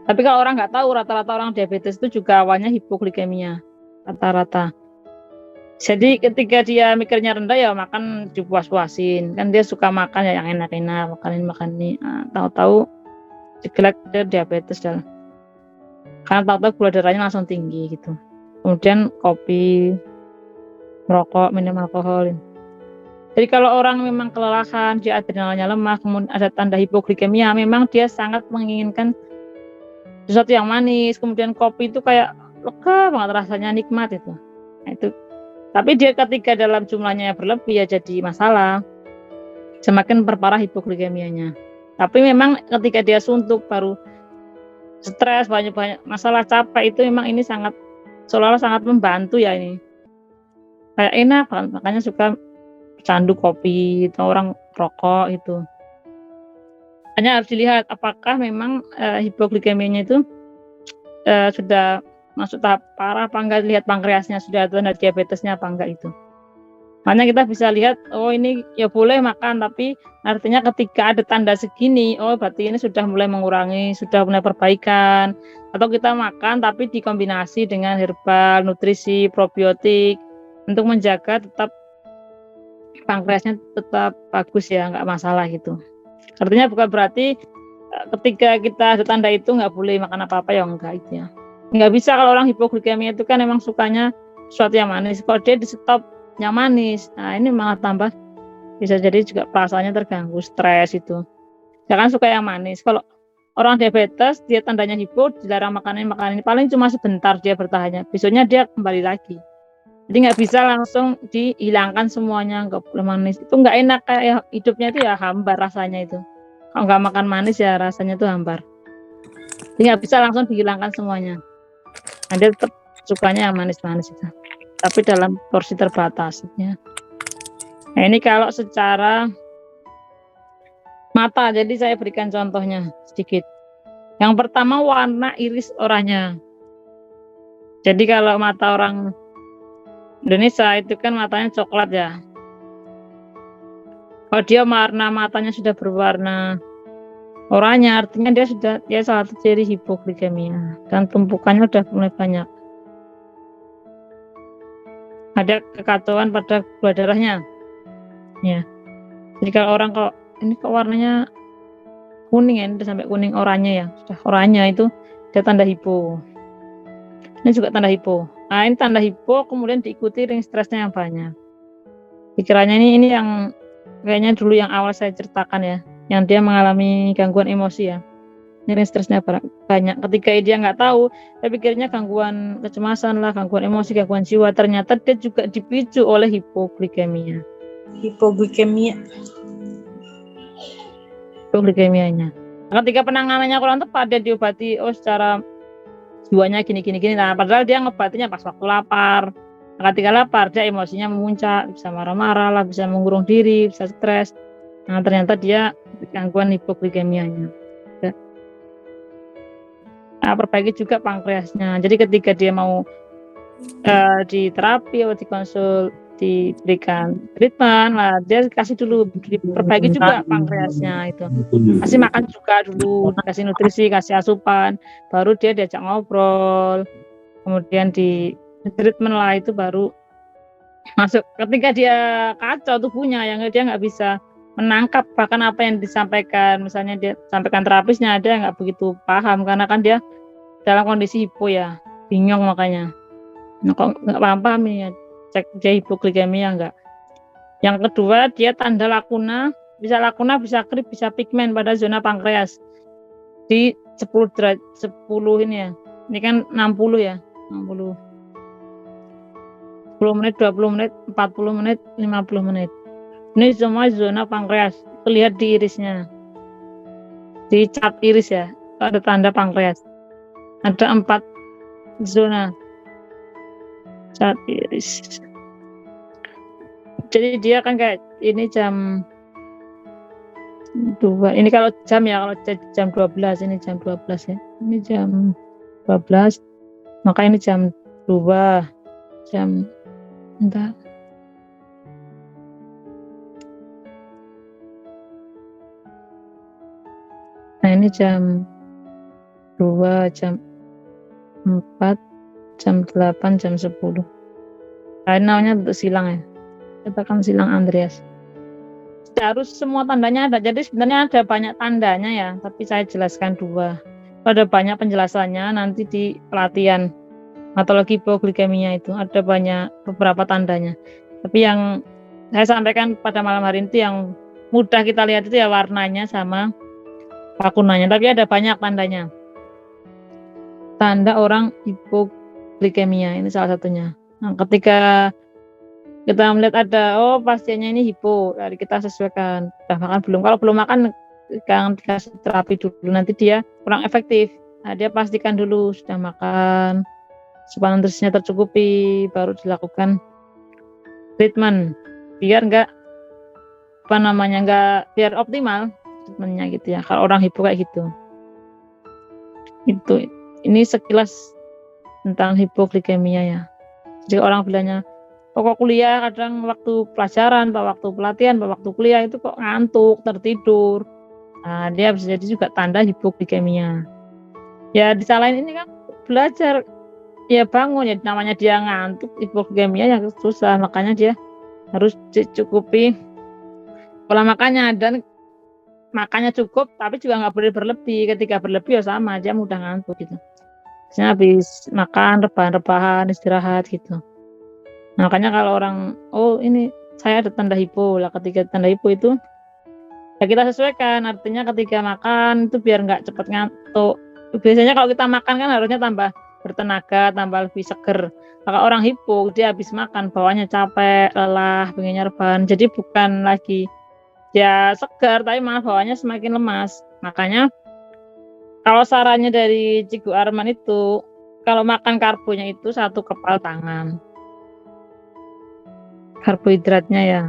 A: Tapi kalau orang nggak tahu, rata-rata orang diabetes itu juga awalnya hipoglikemia, rata-rata. Jadi ketika dia mikirnya rendah ya makan dipuas-puasin, kan dia suka makan ya yang enak-enak, makan ini. Tahu-tahu jelek dia diabetes dah. Karena tahu-tahu gula darahnya langsung tinggi gitu. Kemudian kopi, merokok, minum alkohol. Jadi kalau orang memang kelelahan, dia adrenalinnya lemah, kemudian ada tanda hipoglikemia, memang dia sangat menginginkan sesuatu yang manis. Kemudian kopi itu kayak lega banget rasanya, nikmat itu. Nah, itu. Tapi dia ketika dalam jumlahnya berlebih ya jadi masalah. Semakin berparah hipoglikemianya. Tapi memang ketika dia suntuk baru stres, banyak masalah, capek, itu memang ini seolah-olah sangat membantu ya ini. Kayak enak banget, makanya suka candu kopi atau orang rokok itu. Hanya harus dilihat apakah memang hipoglikemianya itu sudah masuk tahap parah apa enggak, lihat pankreasnya sudah ada diabetesnya apa enggak itu. Makanya kita bisa lihat, ini ya boleh makan, tapi artinya ketika ada tanda segini, berarti ini sudah mulai mengurangi, sudah mulai perbaikan. Atau kita makan tapi dikombinasi dengan herbal, nutrisi, probiotik untuk menjaga tetap pankreasnya tetap bagus ya, nggak masalah gitu. Artinya bukan berarti ketika kita ada tanda itu nggak boleh makan apa-apa ya, enggak itu ya. Nggak bisa kalau orang hipoglikemia itu kan memang sukanya sesuatu yang manis. Kalau dia di stop yang manis, nah ini malah tambah bisa jadi juga perasaannya terganggu, stres itu. Jangan suka yang manis. Kalau orang diabetes dia tandanya hipo, dilarang makanan ini paling cuma sebentar dia bertahannya, besoknya dia kembali lagi. Jadi nggak bisa langsung dihilangkan semuanya, nggak boleh manis. Itu nggak enak, kayak hidupnya itu ya hambar rasanya itu. Kalau nggak makan manis ya rasanya itu hambar. Jadi nggak bisa langsung dihilangkan semuanya. Nah, dia tetap sukanya yang manis-manis itu. Tapi dalam porsi terbatas ya. Nah, ini kalau secara mata, jadi saya berikan contohnya sedikit. Yang pertama warna iris oranye. Jadi kalau mata orang Indonesia itu kan matanya coklat ya. Kalau dia warna matanya sudah berwarna oranye, artinya dia salah satu ciri hipoglikemia dan tumpukannya udah mulai banyak. Ada kekacauan pada gula darahnya. Ya. Jadi kalau orang ini warnanya kuning ya, ini udah sampai kuning oranye ya, sudah oranye itu dia tanda hipo. Ini juga tanda hipo. Nah, ini tanda hipo kemudian diikuti ring stresnya yang banyak. Pikirannya ini yang kayaknya dulu yang awal saya ceritakan ya, yang dia mengalami gangguan emosi ya. Ini ring stresnya banyak. Ketika dia nggak tahu, saya pikirnya gangguan kecemasan lah, gangguan emosi, gangguan jiwa. Ternyata dia juga dipicu oleh hipoglikemia. Hipoglikemianya. Ketika penanganannya kurang tepat, dia diobati secara jiwanya gini. Nah, padahal dia ngobatinya pas waktu lapar. Ketika lapar, dia emosinya memuncak, bisa marah-marah lah, bisa mengurung diri, bisa stres. Nah, ternyata dia gangguan hipoglikemianya. Nah, perbaiki juga pankreasnya. Jadi ketika dia mau di terapi atau dikonsul diberikan treatment lah, dia kasih dulu, diperbaiki juga pankreasnya itu. Kasih makan juga dulu, kasih nutrisi, kasih asupan, baru dia diajak ngobrol, kemudian di treatment lah, itu baru masuk. Ketika dia kacau tubuhnya, yang dia nggak bisa menangkap bahkan apa yang disampaikan, misalnya dia sampaikan terapisnya, dia nggak begitu paham karena kan dia dalam kondisi hipo ya, bingung makanya. Nah, kok nggak paham-paham ini ya, cek dia hipoglikemia enggak. Yang kedua, dia tanda lakuna, bisa krip, bisa pigmen pada zona pankreas di 10 ini ya. Ini kan 60 ya, 60. 10 menit, 20 menit, 40 menit, 50 menit. Ini semua zona pankreas, terlihat di irisnya. Di cat iris ya, ada tanda pankreas. Ada 4 zona cat iris. Jadi dia kan kayak ini jam 2. Ini kalau jam ya, kalau jam 12, ini jam 12 ya. Ini jam 12. Maka ini jam 2. Jam entar. Nah, ini jam 2, jam 4, jam 8, jam 10. Nah, ini namanya untuk silang ya. Katakan silang Andreas. Harus semua tandanya ada. Jadi sebenarnya ada banyak tandanya ya, tapi saya jelaskan 2. Ada banyak penjelasannya nanti di pelatihan patologi hipoglikemia itu ada beberapa tandanya. Tapi yang saya sampaikan pada malam hari ini yang mudah kita lihat itu ya warnanya sama lakunanya, tapi ada banyak tandanya. Tanda orang hipoglikemia ini salah satunya. Nah, ketika kita melihat ada pasiennya ini hipo, dari kita sesuaikan. Sudah makan belum? Kalau belum makan, jangan dikasih terapi dulu, nanti dia kurang efektif. Nah, dia pastikan dulu sudah makan, supaya nutrisinya tercukupi, baru dilakukan treatment biar biar optimal treatmentnya gitu ya. Kalau orang hipo kayak gitu. Ini sekilas tentang hipoglikemia ya. Jadi orang bilangnya, kok kuliah kadang waktu pelajaran, waktu pelatihan, waktu kuliah itu kok ngantuk, tertidur. Nah, dia bisa jadi juga tanda hipoglikemia. Ya disalahin ini kan belajar, ya bangun, ya namanya dia ngantuk, hipoglikemia ya susah, makanya dia harus dicukupi pola makannya, dan makannya cukup tapi juga nggak boleh berlebih. Ketika berlebih ya sama, dia mudah ngantuk gitu. Biasanya habis makan rebahan-rebahan, istirahat gitu. Nah, makanya kalau orang ini saya ada tanda hipo lah, ketika tanda hipo itu ya kita sesuaikan, artinya ketika makan itu biar nggak cepat ngantuk. Biasanya kalau kita makan kan harusnya tambah bertenaga, tambah lebih seger. Kalau orang hipo dia habis makan bawaannya capek, lelah, pengennya rebahan, jadi bukan lagi dia segar tapi malah bawaannya semakin lemas. Makanya kalau sarannya dari Cigu Arman itu, kalau makan karbonya itu 1 kepal tangan. Karbohidratnya ya.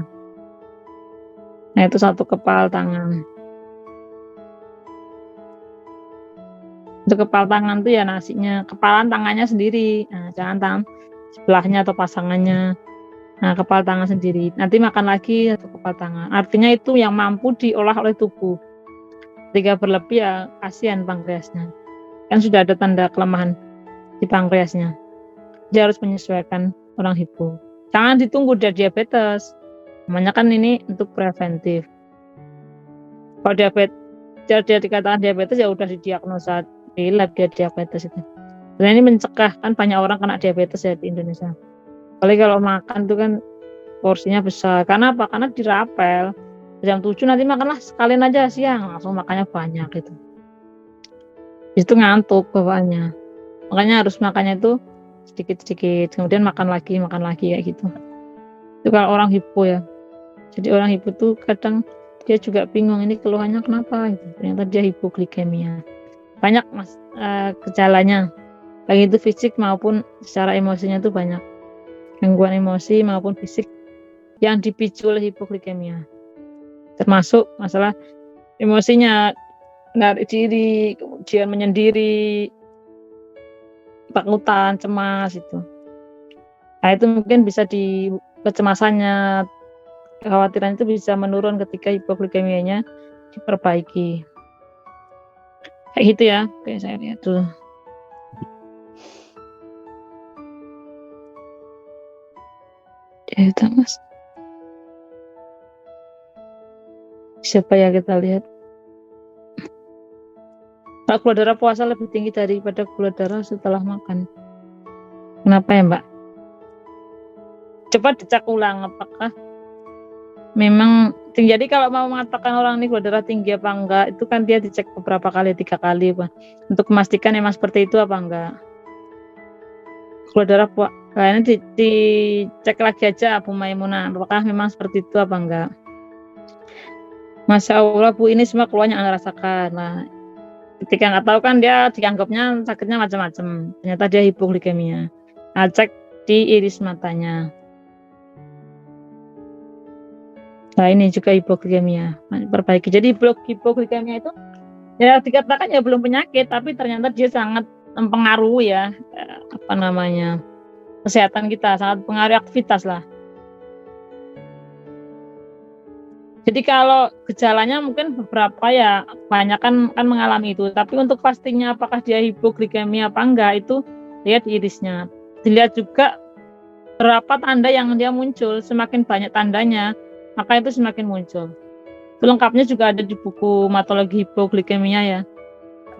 A: Nah, itu 1 kepal tangan. 1 kepal tangan tuh ya nasinya, kepalan tangannya sendiri. Nah, jangan tangan sebelahnya atau pasangannya. Nah, kepal tangan sendiri. Nanti makan lagi 1 kepal tangan. Artinya itu yang mampu diolah oleh tubuh. Ketika berlebih ya kasihan pankreasnya. Kan sudah ada tanda kelemahan di pankreasnya. Dia harus menyesuaikan orang hipo. Jangan ditunggu dia diabetes. Namanya kan ini untuk preventif. Kalau dia dikatakan diabetes ya udah didiagnosa di lab dia diabetes itu. Dan ini mencegah, kan banyak orang kena diabetes ya di Indonesia. Apalagi kalau makan itu kan porsinya besar. Karena apa? Karena dirapel. Jam 7 nanti makanlah sekalian aja siang, langsung makannya banyak gitu. Itu ngantuk bawaannya. Makanya harus makannya itu sedikit-sedikit, kemudian makan lagi kayak gitu. Itu kalau orang hipo ya. Jadi orang hipo tuh kadang dia juga bingung ini keluhannya kenapa gitu. Ternyata dia hipoglikemia. Banyak gejalanya. Baik itu fisik maupun secara emosinya itu banyak. Gangguan emosi maupun fisik yang dipicu oleh hipoglikemia. Termasuk masalah emosinya, menarik diri, kemudian menyendiri, ketakutan, cemas itu. Nah, itu mungkin bisa kecemasannya, kekhawatiran itu bisa menurun ketika hipoglikemianya diperbaiki. Kayak gitu ya, kayak saya lihat tuh. Ya itu Mas. Siapa ya kita lihat. Kalau gula darah puasa lebih tinggi daripada gula darah setelah makan. Kenapa ya Mbak? Coba dicek ulang apakah memang tinggi. Jadi kalau mau mengatakan orang ini gula darah tinggi apa enggak, itu kan dia dicek beberapa kali, 3 kali Pak, untuk memastikan memang seperti itu apa enggak. Gula darah ini dicek lagi aja Bu Maimunah, apakah memang seperti itu apa enggak. Masya Allah Bu, ini semua keluarnya Anda rasakan. Nah, ketika nggak tahu kan dia dianggapnya sakitnya macam-macam. Ternyata dia hipoglikemia. Nah, cek di iris matanya. Nah, ini juga hipoglikemia. Nah, perbaiki. Jadi hipoglikemia itu ya dikatakan ya belum penyakit, tapi ternyata dia sangat mempengaruhi ya kesehatan kita, sangat mempengaruhi aktivitas lah. Jadi kalau gejalanya mungkin beberapa ya banyak kan mengalami itu, tapi untuk pastinya apakah dia hipoglikemia apa enggak itu lihat di irisnya. Dilihat juga berapa tanda yang dia muncul, semakin banyak tandanya maka itu semakin muncul. Itu lengkapnya juga ada di buku Matologi Hipoglikemia ya.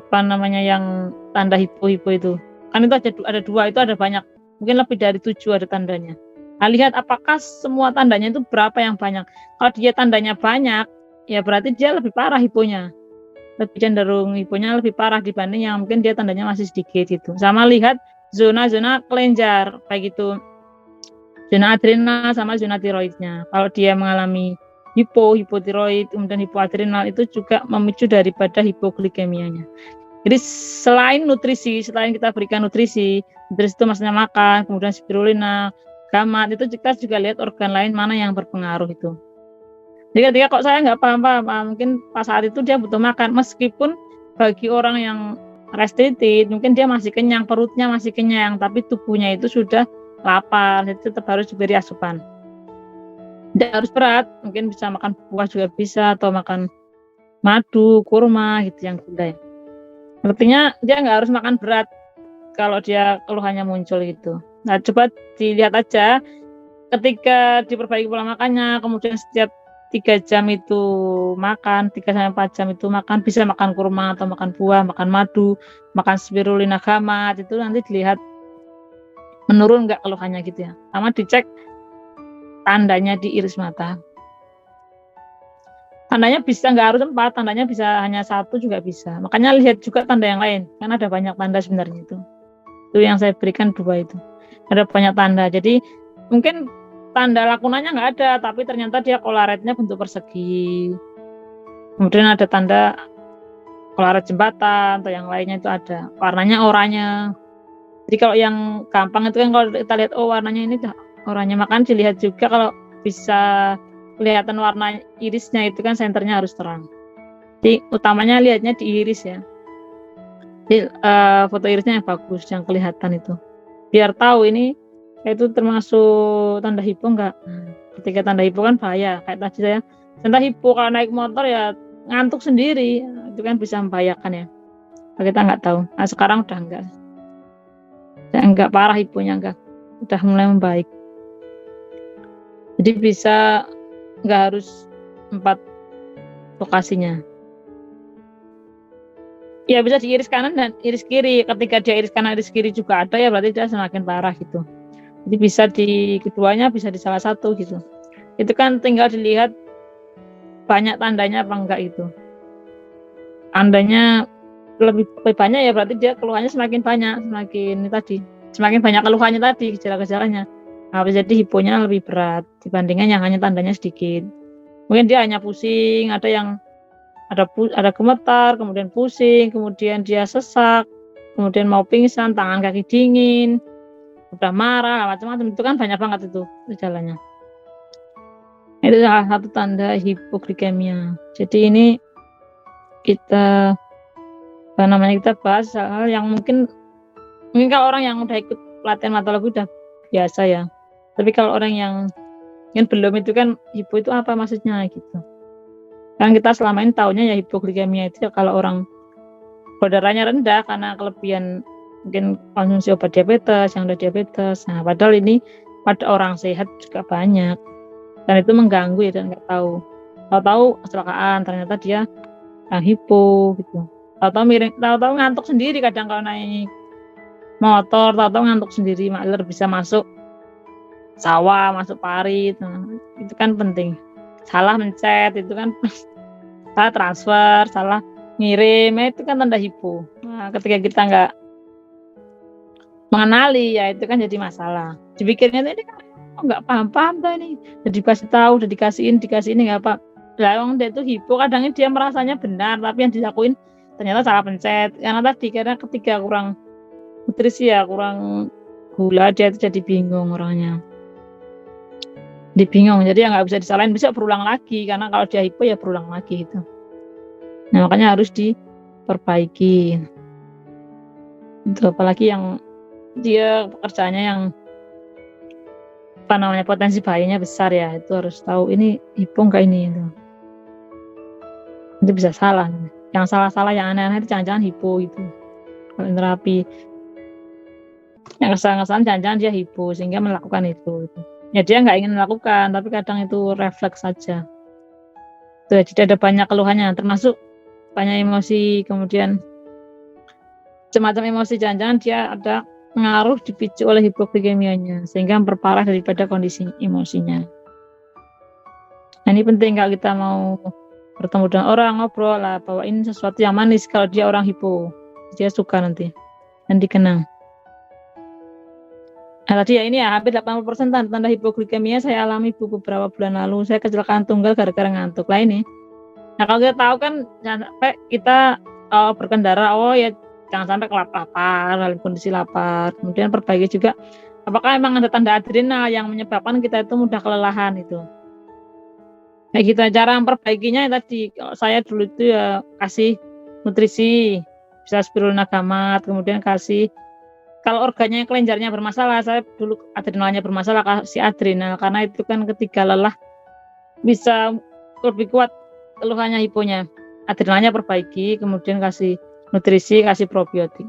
A: Yang tanda hipo itu. Kan itu ada 2, itu ada banyak. Mungkin lebih dari 7 ada tandanya. Nah, lihat apakah semua tandanya itu berapa yang banyak. Kalau dia tandanya banyak, ya berarti dia lebih parah hiponya. Lebih cenderung hiponya lebih parah dibanding yang mungkin dia tandanya masih sedikit gitu. Sama lihat zona-zona kelenjar kayak gitu. Zona adrenal sama zona tiroidnya. Kalau dia mengalami hipotiroid, kemudian hipoadrenal itu juga memicu daripada hipoglikemianya. Jadi selain kita berikan nutrisi itu maksudnya makan, kemudian spirulina, gamat, itu kita juga lihat organ lain mana yang berpengaruh itu. Jadi ketika kok saya nggak paham, mungkin pas saat itu dia butuh makan, meskipun bagi orang yang restricted, mungkin dia masih kenyang, perutnya masih kenyang, tapi tubuhnya itu sudah lapar, jadi tetap harus diberi asupan. Tidak harus berat, mungkin bisa makan buah juga bisa, atau makan madu, kurma gitu yang gulai. Artinya dia nggak harus makan berat kalau dia keluhannya muncul gitu. Nah, coba dilihat aja ketika diperbaiki pola makannya, kemudian setiap 3 jam itu makan, 3-4 jam itu makan, bisa makan kurma atau makan buah, makan madu, makan spirulina gamat, itu nanti dilihat menurun nggak keluhannya gitu ya. Sama dicek tandanya di iris mata. Tandanya bisa nggak harus 4, tandanya bisa hanya 1 juga bisa. Makanya lihat juga tanda yang lain, kan ada banyak tanda sebenarnya itu. Itu yang saya berikan 2 itu. Ada banyak tanda. Jadi mungkin tanda lakunanya nggak ada, tapi ternyata dia kolaretnya bentuk persegi. Kemudian ada tanda kolaret jembatan atau yang lainnya itu ada. Warnanya oranye. Jadi kalau yang gampang itu kan kalau kita lihat warnanya ini oranye, makanya dilihat juga kalau bisa kelihatan warna irisnya itu kan senternya harus terang. Jadi utamanya lihatnya di iris ya. Jadi foto irisnya yang bagus, yang kelihatan itu. Biar tahu ini itu termasuk tanda hipo enggak. Ketika tanda hipo kan bahaya. Kayak tadi saya tanda hipo kalau naik motor ya ngantuk sendiri. Itu kan bisa membahayakan ya. Kita nggak tahu. Nah, sekarang udah enggak. Udah enggak parah hiponya, enggak. Udah mulai membaik. Jadi bisa nggak harus 4 lokasinya. Ya bisa di iris kanan dan iris kiri. Ketika dia iris kanan, iris kiri juga ada ya berarti dia semakin parah gitu. Jadi bisa di keduanya, bisa di salah satu gitu. Itu kan tinggal dilihat banyak tandanya apa enggak itu. Tandanya lebih banyak ya berarti dia keluhannya semakin banyak, semakin banyak keluhannya tadi, gejala-gejalanya. Nah, jadi hiponya lebih berat dibandingkan yang hanya tandanya sedikit. Mungkin dia hanya pusing, ada yang ada gemetar, kemudian pusing, kemudian dia sesak, kemudian mau pingsan, tangan kaki dingin, udah marah, macam-macam. Itu kan banyak banget itu gejalanya. Itu salah satu tanda hipoglikemia. Jadi ini kita bahas hal yang mungkin kalau orang yang udah ikut pelatihan matologi udah biasa ya. Tapi kalau orang yang Kan belum itu kan hipo itu apa maksudnya gitu. Kan kita selama ini taunya ya hipoglikemia itu ya kalau orang gula darahnya rendah karena kelebihan mungkin konsumsi obat diabetes, yang udah diabetes. Nah, padahal ini pada orang sehat juga banyak. Dan itu mengganggu ya dan nggak tahu. Tahu-tahu kecelakaan ternyata dia hipo gitu. Tahu-tahu miring, tahu-tahu ngantuk sendiri kadang kalau naik motor, tahu-tahu ngantuk sendiri, maler bisa masuk sawah, masuk parit. Nah, itu kan penting. Salah mencet itu kan salah transfer, salah ngirim, itu kan tanda hipo. Nah, ketika kita nggak mengenali ya itu kan jadi masalah. Dipikirnya ini kan nggak paham-paham tuh ini. Udah dikasih tahu, udah dikasihin ini nggak apa. Lah wong dia itu hipo kadang dia merasanya benar tapi yang dilakuin ternyata salah pencet. Karena tadi karena ketika kurang nutrisi ya, kurang gula dia itu jadi bingung orangnya. Dibingung. Jadi ya nggak bisa disalahin, bisa berulang lagi karena kalau dia hipo ya berulang lagi itu. Nah, makanya harus diperbaiki. Itu apalagi yang dia pekerjaannya yang potensi bahayanya besar ya, itu harus tahu ini hipo enggak ini itu. Itu bisa salah. Yang salah-salah yang aneh-aneh itu jangan-jangan hipo itu. Kalau terapi yang kesalahan-kesalahan jangan-jangan dia hipo sehingga melakukan itu. Ya dia nggak ingin melakukan tapi kadang itu refleks saja. Tuh, jadi ada banyak keluhannya termasuk banyak emosi, kemudian semacam emosi jangan-jangan dia ada pengaruh dipicu oleh hipoglikemianya sehingga memperparah daripada kondisi emosinya. Nah, ini penting kalau kita mau bertemu dengan orang, ngobrol lah, bawain sesuatu yang manis kalau dia orang hipo. Dia suka nanti dan dikenang. Nah, tadi ya ini ya hampir 80% tanda hipoglikemia saya alami beberapa bulan lalu. Saya kecelakaan tunggal gara-gara ngantuk. Lah ini. Nah, kalau kita tahu kan jangan sampai kita berkendara ya jangan sampai lapar dalam kondisi lapar. Kemudian perbaiki juga apakah memang ada tanda adrenal yang menyebabkan kita itu mudah kelelahan itu. Kayak gitu cara memperbaikinya tadi kalau saya dulu itu ya kasih nutrisi, bisa spirulina gamat, kemudian kasih kalau organnya kelenjarnya bermasalah, saya dulu adrenalnya bermasalah kasih adrenal karena itu kan ketika lelah bisa lebih kuat keluhannya hiponya. Adrenalnya perbaiki, kemudian kasih nutrisi, kasih probiotik.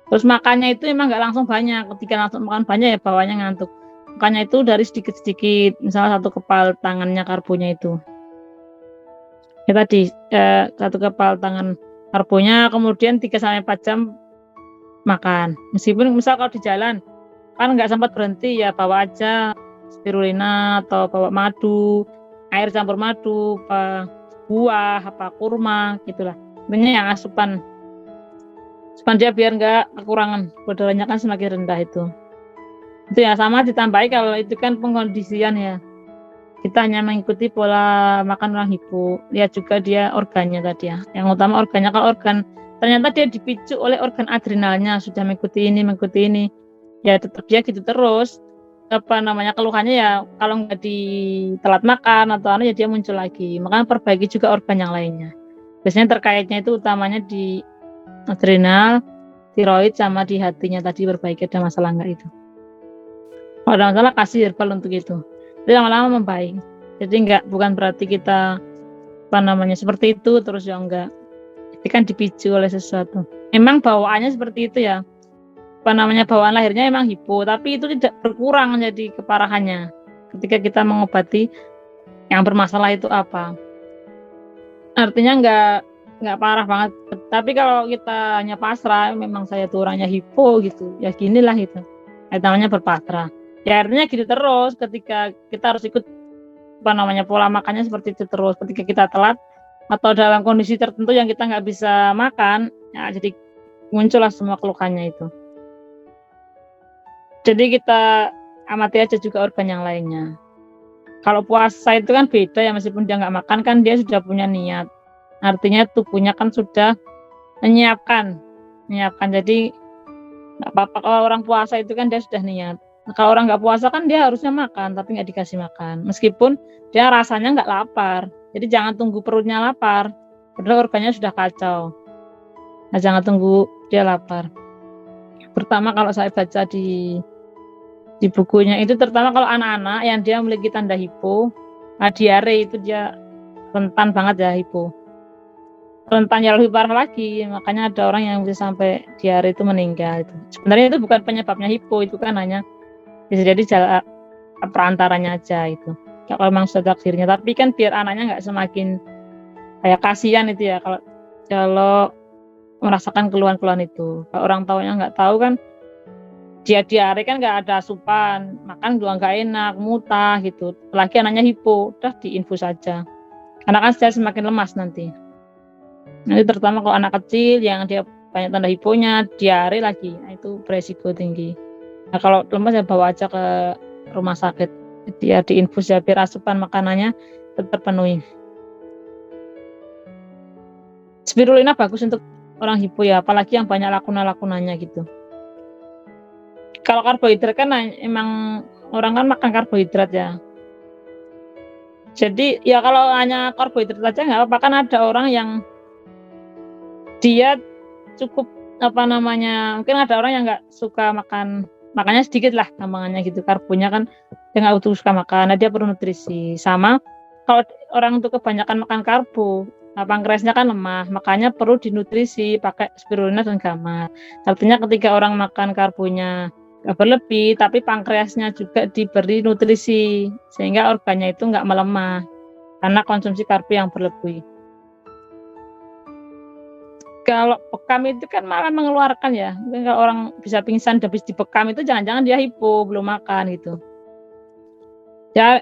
A: Terus makannya itu memang nggak langsung banyak. Ketika langsung makan banyak ya bawahnya ngantuk. Makannya itu dari sedikit-sedikit, misalnya 1 kepal tangannya karbonya itu. Ya tadi 1 kepal tangan karbonya, kemudian 3-4 jam makan. Meskipun misal kalau di jalan kan nggak sempat berhenti ya bawa aja spirulina atau bawa madu, air campur madu, buah, kurma gitulah. Intinya yang asupan dia biar nggak kekurangan, gula darahnya kan semakin rendah itu. Itu ya sama ditambahi kalau itu kan pengkondisian ya. Kita hanya mengikuti pola makan orang hipo, lihat juga dia organnya tadi ya. Yang utama organnya, kalau organ ternyata dia dipicu oleh organ adrenalnya sudah mengikuti ini ya tetap dia gitu terus keluhannya ya kalau nggak telat makan atau ya dia muncul lagi. Makanya perbaiki juga organ yang lainnya. Biasanya terkaitnya itu utamanya di adrenal, tiroid sama di hatinya tadi perbaiki ada masalah nggak itu. Kalau ada masalah kasih herbal untuk itu. Jadi lama-lama membaik. Jadi bukan berarti kita seperti itu terus ya enggak. Itu kan dipicu oleh sesuatu. Emang bawaannya seperti itu ya. Bawaan lahirnya emang hipo, tapi itu tidak berkurang jadi keparahannya. Ketika kita mengobati yang bermasalah itu apa. Artinya enggak parah banget. Tapi kalau kita hanya pasrah, memang saya tuh orangnya hipo gitu. Ya ginilah itu. Namanya berpasrah. Ya artinya gitu terus ketika kita harus ikut pola makannya seperti itu terus. Ketika kita telat atau dalam kondisi tertentu yang kita nggak bisa makan, ya jadi muncullah semua keluhannya itu. Jadi kita amati aja juga organ yang lainnya. Kalau puasa itu kan beda ya, meskipun dia nggak makan kan dia sudah punya niat. Artinya tubuhnya kan sudah menyiapkan. Jadi nggak apa-apa kalau orang puasa itu kan dia sudah niat. Kalau orang nggak puasa kan dia harusnya makan tapi nggak dikasih makan. Meskipun dia rasanya nggak lapar. Jadi jangan tunggu perutnya lapar. Padahal organnya sudah kacau. Nah, jangan tunggu dia lapar. Pertama kalau saya baca di Di bukunya itu terutama kalau anak-anak yang dia memiliki tanda hipo, diare itu dia rentan banget ya hipo. Rentannya lebih parah lagi, makanya ada orang yang bisa sampai diare itu meninggal itu. Sebenarnya itu bukan penyebabnya hipo, itu kan hanya bisa jadi perantaranya aja itu. Kalau memang sudah takdirnya, tapi kan biar anaknya nggak semakin kayak kasihan itu ya kalau merasakan keluhan-keluhan itu. Kalau orang tuanya nggak tahu kan dia diare kan nggak ada asupan, makan juga nggak enak, muntah gitu. Apalagi anaknya hipo, udah diinfus saja. Anak kan semakin lemas nanti. Nanti terutama kalau anak kecil yang dia banyak tanda hiponya, diare lagi, nah itu beresiko tinggi. Nah kalau lemas ya bawa aja ke rumah sakit, dia diinfus ya biar asupan makanannya tetap penuhi. Spirulina bagus untuk orang hipo ya, apalagi yang banyak lakuna-lakunanya gitu. Kalau karbohidrat kan emang orang kan makan karbohidrat ya. Jadi ya kalau hanya karbohidrat aja nggak apa-apa, kan ada orang yang dia cukup mungkin ada orang yang nggak suka makannya sedikit lah gampangannya gitu, karbonya kan dia nggak suka makan, nah dia perlu nutrisi. Sama kalau orang itu kebanyakan makan karbo, pankreasnya kan lemah, makanya perlu dinutrisi pakai spirulina dan gamma. Artinya ketika orang makan karbonya nggak berlebih, tapi pankreasnya juga diberi nutrisi sehingga organnya itu nggak melemah karena konsumsi karbo yang berlebih. Kalau bekam itu kan malah mengeluarkan ya, mungkin kalau orang bisa pingsan habis dibekam itu jangan-jangan dia hipo, belum makan gitu. Ya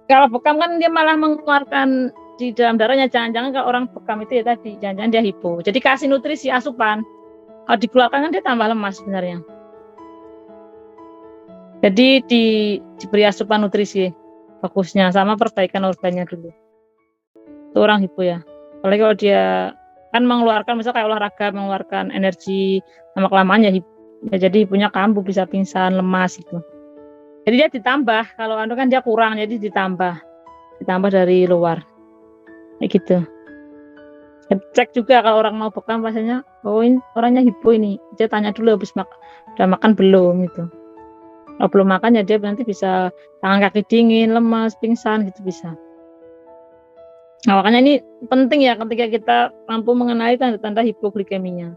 A: kalau bekam kan dia malah mengeluarkan di dalam darahnya, jangan-jangan kalau orang bekam itu ya tadi, jangan-jangan dia hipo. Jadi kasih nutrisi asupan, kalau dikeluarkan kan dia tambah lemas sebenarnya. Jadi diberi asupan nutrisi bagusnya, sama perbaikan organnya dulu. Itu orang hipo ya. Apalagi kalau dia kan mengeluarkan, misal kayak olahraga mengeluarkan energi, lama-kelamaan ya jadi punya kambuh, bisa pingsan, lemas gitu. Jadi dia ditambah, kalau kan dia kurang, jadi ditambah dari luar kayak gitu. Cek juga kalau orang mau bekam pastinya, oh ini orangnya hipo ini, dia tanya dulu habis udah makan belum gitu. Kalau belum makan ya dia nanti bisa tangan kaki dingin, lemas, pingsan gitu bisa. Nah, makanya ini penting ya ketika kita mampu mengenali tanda-tanda hipoglikeminya.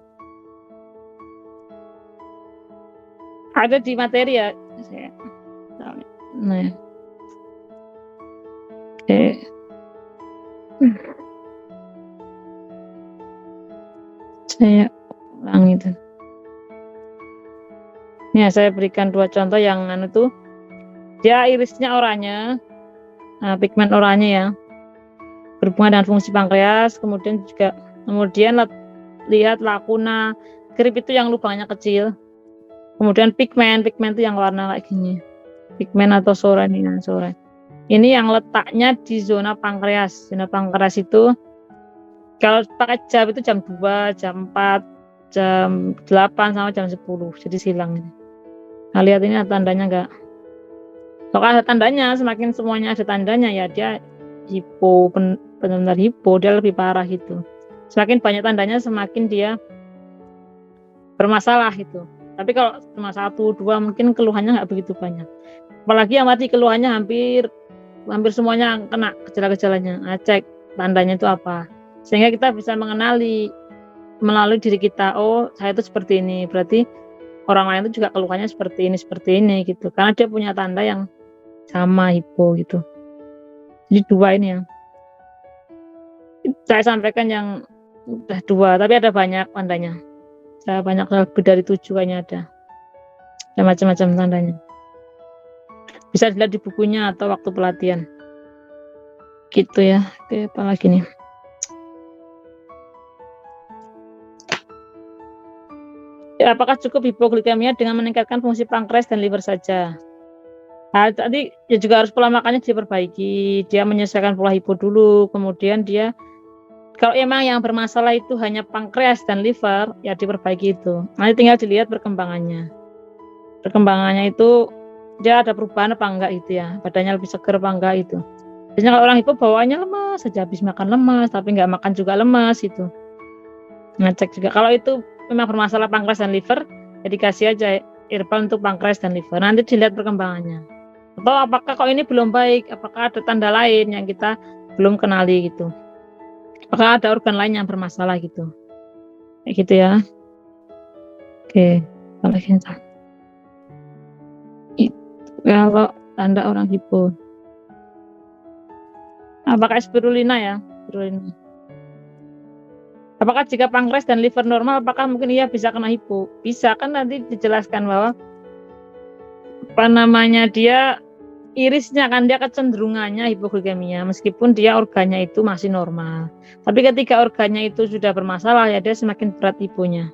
A: Ada di materi ya. Nah, oke. Saya ulang itu. Ya, saya berikan 2 contoh yang tuh dia irisnya oranye, pigmen oranye ya, berhubungan dengan fungsi pankreas, kemudian lihat lakuna kerip itu yang lubangnya kecil, kemudian pigmen itu yang warna kayak gini, pigmen atau soren ini yang letaknya di zona pankreas. Zona pankreas itu kalau pakai jam itu jam 2, jam 4, jam 8 sama jam 10, jadi silang ini. Nah lihat ini ada tandanya enggak? Kalau ada tandanya, semakin semuanya ada tandanya ya dia hipo, benar-benar hipo, dia lebih parah gitu. Semakin banyak tandanya semakin dia bermasalah gitu. Tapi kalau cuma 1, 2 mungkin keluhannya nggak begitu banyak. Apalagi yang mati keluhannya hampir semuanya kena gejala-gejalanya. Nah, cek tandanya itu apa. Sehingga kita bisa mengenali melalui diri kita, oh saya itu seperti ini, berarti orang lain itu juga keluhannya seperti ini gitu. Karena dia punya tanda yang sama hipo gitu. Jadi 2 ini yang saya sampaikan yang udah 2, tapi ada banyak tandanya. Saya banyak, lebih dari 7 kayaknya ada. Ada macam-macam tandanya. Bisa dilihat di bukunya atau waktu pelatihan. Gitu ya. Oke, apa lagi nih? Ya, apakah cukup hipoglikemia dengan meningkatkan fungsi pankreas dan liver saja? Nah, tadi ya juga harus pola makannya diperbaiki. Dia menyesuaikan pola hipo dulu, kemudian dia kalau emang yang bermasalah itu hanya pankreas dan liver, ya diperbaiki itu. Nanti tinggal dilihat perkembangannya. Perkembangannya itu dia ada perubahan apa enggak itu ya, badannya lebih seger apa enggak itu. Biasanya kalau orang hipo bawaannya lemas saja, habis makan lemas, tapi enggak makan juga lemas itu. Ngecek juga kalau itu memang bermasalah pankreas dan liver, ya dikasih aja herbal untuk pankreas dan liver. Nanti dilihat perkembangannya. Atau apakah kok ini belum baik? Apakah ada tanda lain yang kita belum kenali gitu? Apakah ada organ lain yang bermasalah gitu? Kayak gitu ya. Oke, kalau kita kalau tanda orang hipo. Apakah spirulina ya? Spirulina. Apakah jika pankreas dan liver normal, apakah mungkin ia bisa kena hipo? Bisa, kan nanti dijelaskan bahwa dia irisnya kan dia kecenderungannya hipoglikemia meskipun dia organnya itu masih normal. Tapi ketika organnya itu sudah bermasalah ya dia semakin berat hiponya.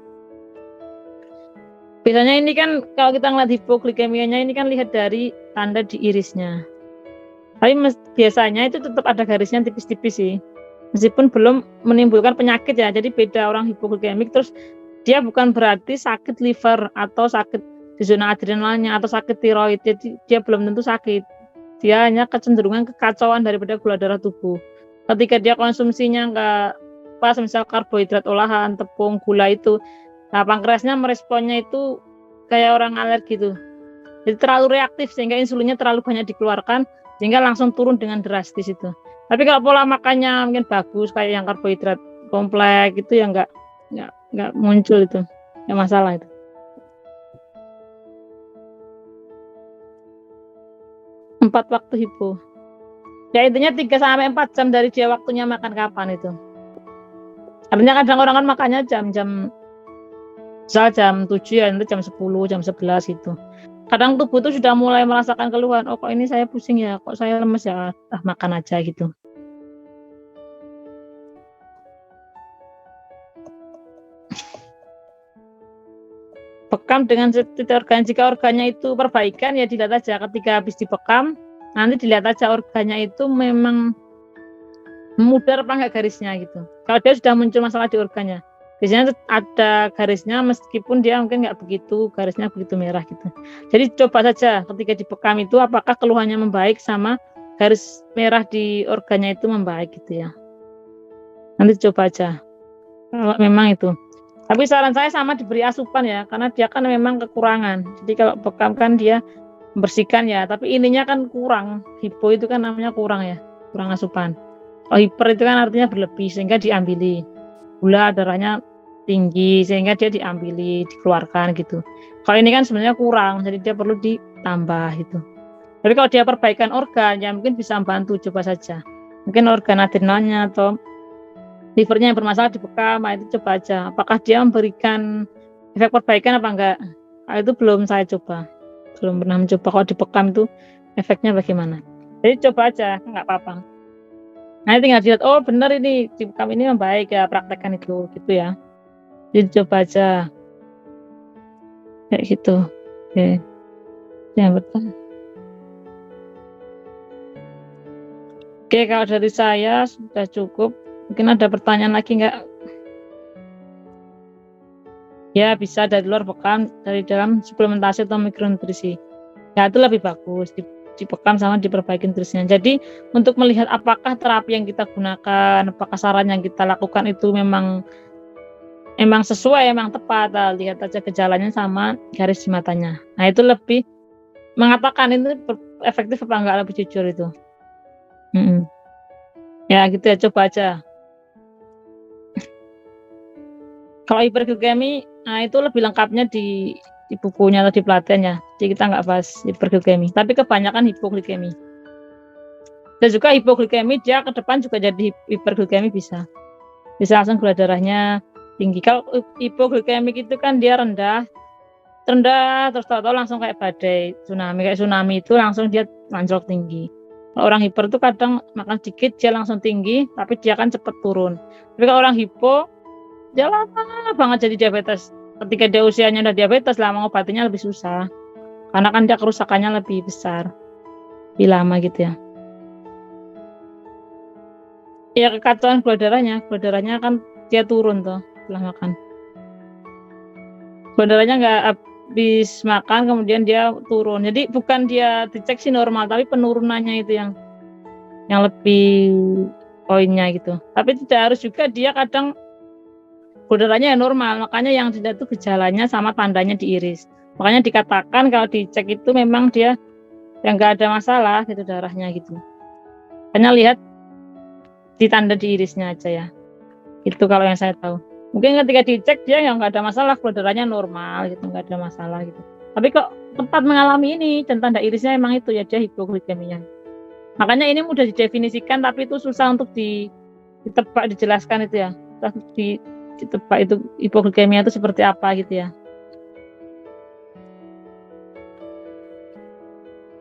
A: Biasanya ini kan kalau kita ngeliat hipoglikemianya ini kan lihat dari tanda di irisnya. Tapi biasanya itu tetap ada garisnya tipis-tipis sih. Meskipun belum menimbulkan penyakit ya. Jadi beda orang hipoglikemik terus dia bukan berarti sakit liver atau sakit di zona adrenalnya atau sakit tiroid. Jadi dia belum tentu sakit. Dia hanya kecenderungan kekacauan daripada gula darah tubuh. Ketika dia konsumsinya nggak pas, misal karbohidrat olahan, tepung, gula itu, nah pankreasnya meresponnya itu kayak orang alergi gitu. Jadi terlalu reaktif sehingga insulinnya terlalu banyak dikeluarkan sehingga langsung turun dengan drastis itu. Tapi kalau pola makannya mungkin bagus kayak yang karbohidrat kompleks itu ya nggak muncul itu, nggak masalah itu. Empat waktu hipo. Ya intinya 3-4 jam dari dia waktunya makan kapan itu. Artinya kadang orang kan makannya jam-jam misal jam 7 ya, itu jam 10, jam 11 gitu. Kadang tubuh tuh sudah mulai merasakan keluhan, oh kok ini saya pusing ya, kok saya lemes ya, makan aja gitu. Bekam dengan organ, jika organnya itu perbaikan ya dilihat aja ketika habis dibekam, nanti dilihat aja organnya itu memang memudar apa enggak garisnya gitu. Kalau dia sudah muncul masalah di organnya, biasanya ada garisnya meskipun dia mungkin nggak begitu garisnya begitu merah gitu. Jadi coba saja ketika dibekam itu apakah keluhannya membaik sama garis merah di organnya itu membaik gitu ya. Nanti coba aja kalau memang itu. Tapi saran saya sama diberi asupan ya, karena dia kan memang kekurangan. Jadi kalau bekam kan dia membersihkan ya, tapi ininya kan kurang. Hipo itu kan namanya kurang ya, kurang asupan. Kalau hiper itu kan artinya berlebih sehingga diambili. Gula darahnya tinggi sehingga dia diambili, dikeluarkan gitu. Kalau ini kan sebenarnya kurang, jadi dia perlu ditambah gitu. Tapi kalau dia perbaikan organ ya mungkin bisa membantu, coba saja. Mungkin organ adrenalnya atau livernya yang bermasalah dibekam, itu coba aja. Apakah dia memberikan efek perbaikan apa enggak? Itu belum saya coba. Belum pernah mencoba kalau dibekam itu efeknya bagaimana. Jadi coba aja, enggak apa-apa. Nanti tinggal dilihat, oh benar ini dibekam ini membaik ya, praktekkan itu gitu ya. Jadi coba aja. Kayak gitu. Oke. Yang bertanya. Oke, kalau dari saya sudah cukup. Mungkin ada pertanyaan lagi enggak? Ya bisa dari luar bekam, dari dalam suplementasi atau mikronutrisi. Ya itu lebih bagus dibekam sama diperbaiki nutrisinya. Jadi untuk melihat apakah terapi yang kita gunakan, apakah saran yang kita lakukan itu memang sesuai, memang tepat. Lihat aja gejalanya sama garis di matanya. Nah itu lebih mengatakan itu efektif apa enggak, lebih jujur itu. Ya gitu ya, coba aja. Kalau hiperglikemi, nah itu lebih lengkapnya di bukunya atau di pelatihan ya. Jadi kita nggak bahas hiperglikemi, tapi kebanyakan hipoglikemi. Dan juga hipoglikemi dia ke depan juga jadi hiperglikemi bisa langsung gula darahnya tinggi. Kalau hipoglikemik itu kan dia rendah terus tahu-tahu langsung kayak badai tsunami itu langsung dia anjlok tinggi. Kalau orang hiper itu kadang makan sedikit dia langsung tinggi, tapi dia kan cepat turun. Tapi kalau orang hipo dia lama banget jadi diabetes. Ketika dia usianya udah diabetes, lama ngobatinya lebih susah. Karena kan dia kerusakannya lebih besar. Lebih lama gitu ya. Ya kekacauan gula darahnya kan dia turun tuh setelah makan. Gula darahnya nggak habis makan kemudian dia turun. Jadi bukan dia dicek sih normal, tapi penurunannya itu yang lebih poinnya gitu. Tapi tidak harus juga dia kadang gula darahnya normal, makanya yang tidak itu gejalanya sama tandanya di iris. Makanya dikatakan kalau dicek itu memang dia yang nggak ada masalah gitu darahnya gitu. Hanya lihat di tanda di irisnya aja ya. Itu kalau yang saya tahu. Mungkin ketika dicek dia yang nggak ada masalah, kalau darahnya normal gitu, nggak ada masalah gitu. Tapi kok tempat mengalami ini dan tanda irisnya emang itu ya dia hipoglikemia. Makanya ini mudah didefinisikan tapi itu susah untuk ditebak dijelaskan itu ya. Ditebak itu hipoglikemia itu seperti apa gitu ya.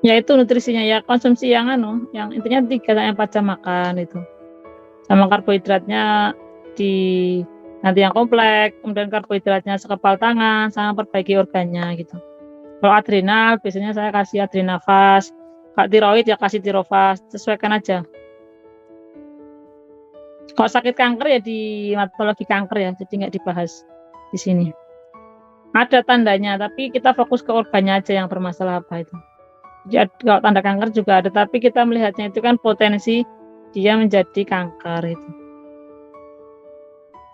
A: Ya itu nutrisinya ya konsumsi yang yang intinya 3-4 jam makan itu. Sama karbohidratnya nanti yang kompleks, kemudian karbohidratnya sekepal tangan, sama perbaiki organnya gitu. Kalau adrenal biasanya saya kasih adrenalfas, kalau tiroid ya kasih tirofas, sesuaikan aja. Kalau sakit kanker ya di hematologi kanker ya, jadi nggak dibahas di sini. Ada tandanya, tapi kita fokus ke organnya aja yang bermasalah apa itu. Jadi kalau tanda kanker juga ada, tapi kita melihatnya itu kan potensi dia menjadi kanker itu.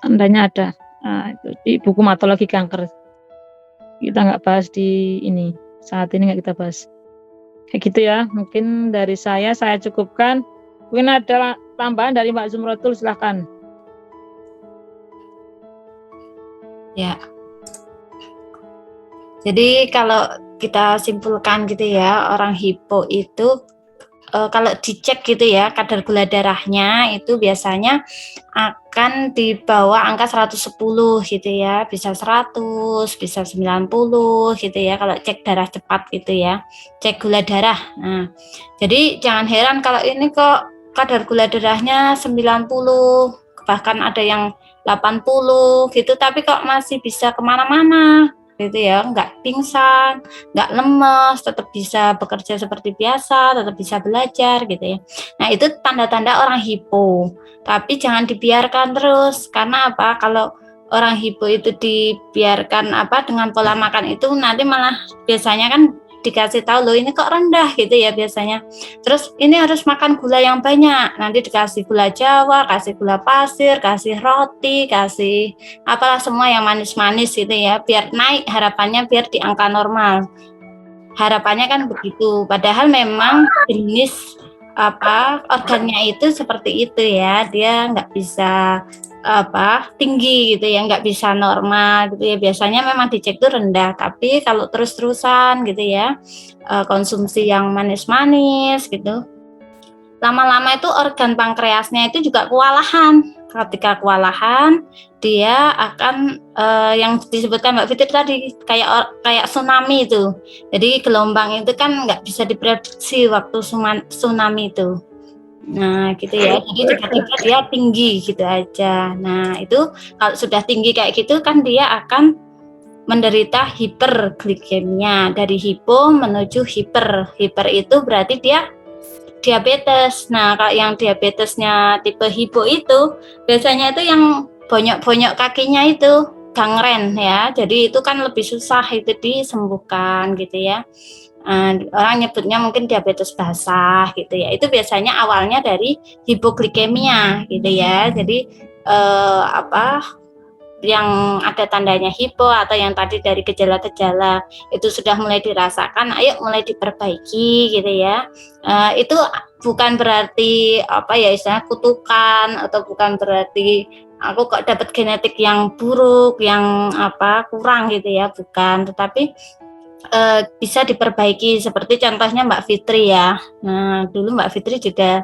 A: Tandanya ada. Nah, itu di buku hematologi kanker. Kita nggak bahas di ini. Saat ini nggak kita bahas. Kayak gitu ya. Mungkin dari saya cukupkan. Mungkin ada tambahan dari Mbak Zumrotul, silahkan.
C: Ya. Jadi kalau kita simpulkan gitu ya, orang hipo itu kalau dicek gitu ya, kadar gula darahnya itu biasanya akan di bawah angka 110 gitu ya, bisa 100, bisa 90 gitu ya, kalau cek darah cepat gitu ya, cek gula darah. Nah, jadi jangan heran kalau ini kok kadar gula darahnya 90, bahkan ada yang 80 gitu, tapi kok masih bisa kemana-mana gitu ya, nggak pingsan, nggak lemes, tetap bisa bekerja seperti biasa, tetap bisa belajar gitu ya. Nah itu tanda-tanda orang hipo, tapi jangan dibiarkan terus, karena apa, kalau orang hipo itu dibiarkan dengan pola makan itu nanti malah biasanya kan dikasih tahu loh ini kok rendah gitu ya biasanya, terus ini harus makan gula yang banyak, nanti dikasih gula Jawa, kasih gula pasir, kasih roti, kasih apalah semua yang manis-manis gitu ya, biar naik harapannya, biar di angka normal, harapannya kan begitu, padahal memang jenis organnya itu seperti itu ya, dia nggak bisa tinggi gitu ya, nggak bisa normal gitu ya, biasanya memang dicek itu rendah, tapi kalau terus-terusan gitu ya konsumsi yang manis-manis gitu, lama-lama itu organ pankreasnya itu juga kewalahan. Ketika kewalahan, dia akan yang disebutkan Mbak Fitri tadi kayak tsunami itu. Jadi gelombang itu kan nggak bisa diprediksi waktu tsunami itu. Nah gitu ya, jadi tiba-tiba dia tinggi gitu aja. Nah itu kalau sudah tinggi kayak gitu kan dia akan menderita hiperglikemia, dari hipo menuju hiper. Hiper itu berarti dia diabetes. Nah kalau yang diabetesnya tipe hipo itu biasanya itu yang bonyok-bonyok kakinya itu gangren ya, jadi itu kan lebih susah itu disembuhkan gitu ya. Orang nyebutnya mungkin diabetes basah gitu ya, itu biasanya awalnya dari hipoglikemia gitu ya. Jadi yang ada tandanya hipo atau yang tadi dari gejala-gejala itu sudah mulai dirasakan, ayo mulai diperbaiki gitu ya. Itu bukan berarti istilahnya kutukan, atau bukan berarti aku kok dapat genetik yang buruk, yang kurang gitu ya, bukan, tetapi bisa diperbaiki, seperti contohnya Mbak Fitri ya. Nah dulu Mbak Fitri juga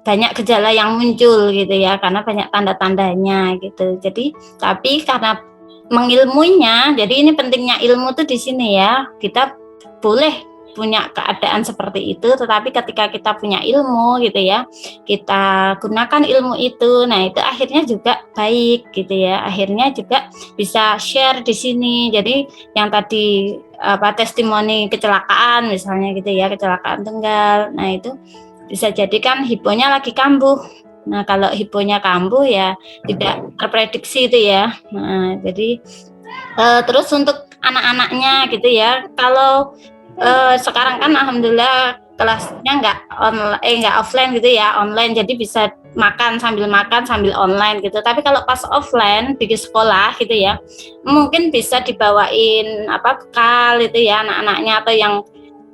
C: banyak gejala yang muncul gitu ya, karena banyak tanda-tandanya gitu. Jadi tapi karena mengilmuinya, jadi ini pentingnya ilmu tuh di sini ya, kita boleh punya keadaan seperti itu, tetapi ketika kita punya ilmu gitu ya, kita gunakan ilmu itu, nah itu akhirnya juga baik gitu ya, akhirnya juga bisa share di sini. Jadi yang tadi testimoni kecelakaan misalnya gitu ya, kecelakaan tunggal, nah itu bisa jadi kan hiponya lagi kambuh. Nah kalau hiponya kambuh ya tidak terprediksi itu ya. Nah jadi terus untuk anak-anaknya gitu ya, kalau sekarang kan alhamdulillah kelasnya nggak offline gitu ya, online, jadi bisa makan sambil online gitu. Tapi kalau pas offline di sekolah gitu ya, mungkin bisa dibawain bekal itu ya anak-anaknya, atau yang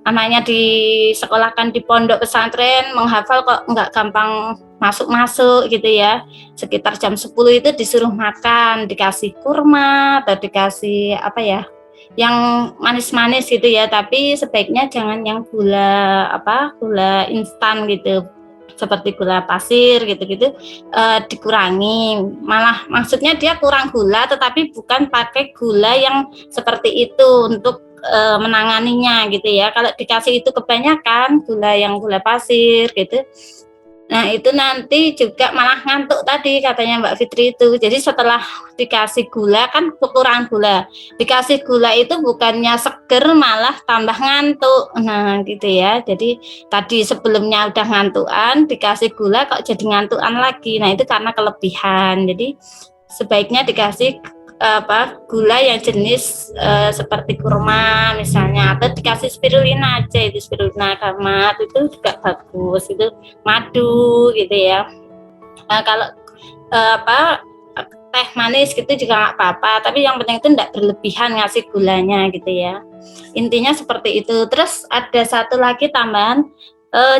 C: anaknya disekolahkan di pondok pesantren menghafal kok nggak gampang masuk gitu ya. Sekitar jam 10 itu disuruh makan, dikasih kurma atau dikasih yang manis-manis gitu ya, tapi sebaiknya jangan yang gula instan gitu, seperti gula pasir gitu-gitu, dikurangi. Malah maksudnya dia kurang gula, tetapi bukan pakai gula yang seperti itu untuk menanganinya gitu ya. Kalau dikasih itu kebanyakan gula pasir gitu, nah itu nanti juga malah ngantuk tadi katanya Mbak Fitri itu. Jadi setelah dikasih gula kan kurang gula, dikasih gula itu bukannya seger malah tambah ngantuk. Nah gitu ya. Jadi tadi sebelumnya udah ngantukan, dikasih gula kok jadi ngantukan lagi. Nah itu karena kelebihan. Jadi sebaiknya dikasih gula yang jenis seperti kurma misalnya, atau dikasih spirulina aja, itu spirulina gamat itu juga bagus, itu madu gitu ya. Kalau teh manis gitu juga nggak apa-apa, tapi yang penting itu tidak berlebihan ngasih gulanya gitu ya. Intinya seperti itu. Terus ada satu lagi tambahan,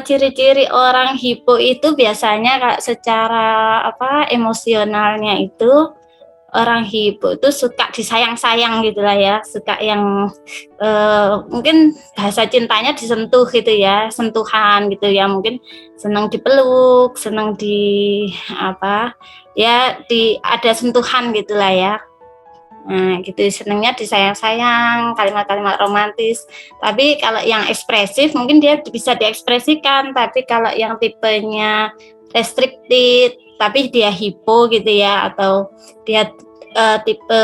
C: ciri-ciri orang hipo itu biasanya secara emosionalnya itu, orang hipo itu suka disayang-sayang gitulah ya, suka yang mungkin bahasa cintanya disentuh gitu ya, sentuhan gitu ya, mungkin senang dipeluk, senang ada sentuhan gitulah ya. Nah gitu, senangnya disayang-sayang, kalimat-kalimat romantis. Tapi kalau yang ekspresif mungkin dia bisa diekspresikan, tapi kalau yang tipenya restricted tapi dia hipo gitu ya, atau dia tipe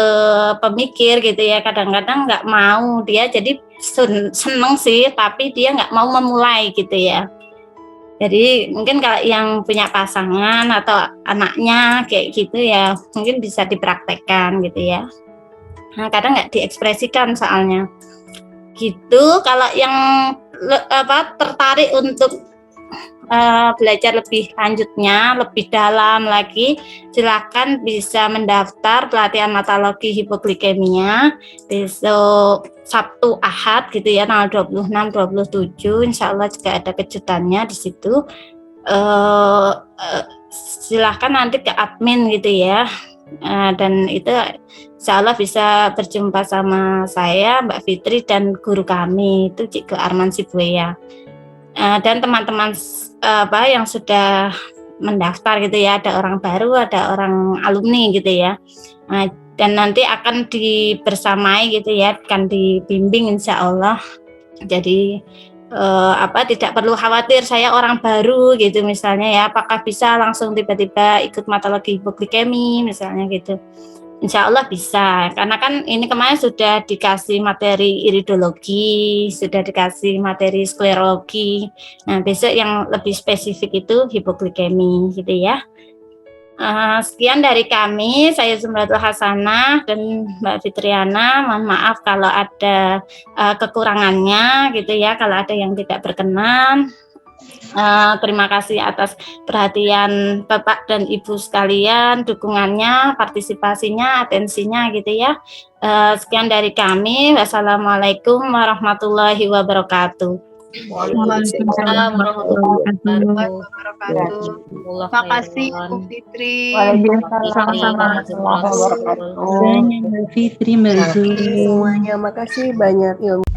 C: pemikir gitu ya, kadang-kadang nggak mau, dia jadi seneng sih tapi dia nggak mau memulai gitu ya. Jadi mungkin kalau yang punya pasangan atau anaknya kayak gitu ya, mungkin bisa dipraktekkan gitu ya. Nah kadang nggak diekspresikan soalnya gitu. Kalau yang tertarik untuk belajar lebih lanjutnya, lebih dalam lagi, silakan bisa mendaftar pelatihan hematologi hipoglikemia besok Sabtu Ahad gitu ya, tanggal 26 27, insya Allah juga ada kejutannya di situ. Silahkan nanti ke admin gitu ya, dan itu insya Allah bisa berjumpa sama saya, Mbak Fitri, dan guru kami itu Cik Arman Sibuya. Dan teman-teman yang sudah mendaftar gitu ya, ada orang baru, ada orang alumni gitu ya, dan nanti akan dibersamai gitu ya, akan dibimbing insya Allah. Jadi tidak perlu khawatir saya orang baru gitu misalnya ya, apakah bisa langsung tiba-tiba ikut hematologi hipoglikemi misalnya gitu. Insya Allah bisa, karena kan ini kemarin sudah dikasih materi iridologi, sudah dikasih materi sklerologi. Nah besok yang lebih spesifik itu hipoglikemi gitu ya. Sekian dari kami, saya Zumratul Hasanah dan Mbak Fitriana. Mohon maaf kalau ada kekurangannya gitu ya, kalau ada yang tidak berkenan. Terima kasih atas perhatian Bapak dan Ibu sekalian, dukungannya, partisipasinya, atensinya gitu ya. Sekian dari kami. Wassalamualaikum warahmatullahi wabarakatuh.
D: Waalaikumsalam warahmatullahi wabarakatuh. Terima kasih Bu Fitri.
E: Waalaikumsalam warahmatullahi wabarakatuh.
F: Fitri, Mbak Zul.
E: Semuanya, makasih banyak ilmu.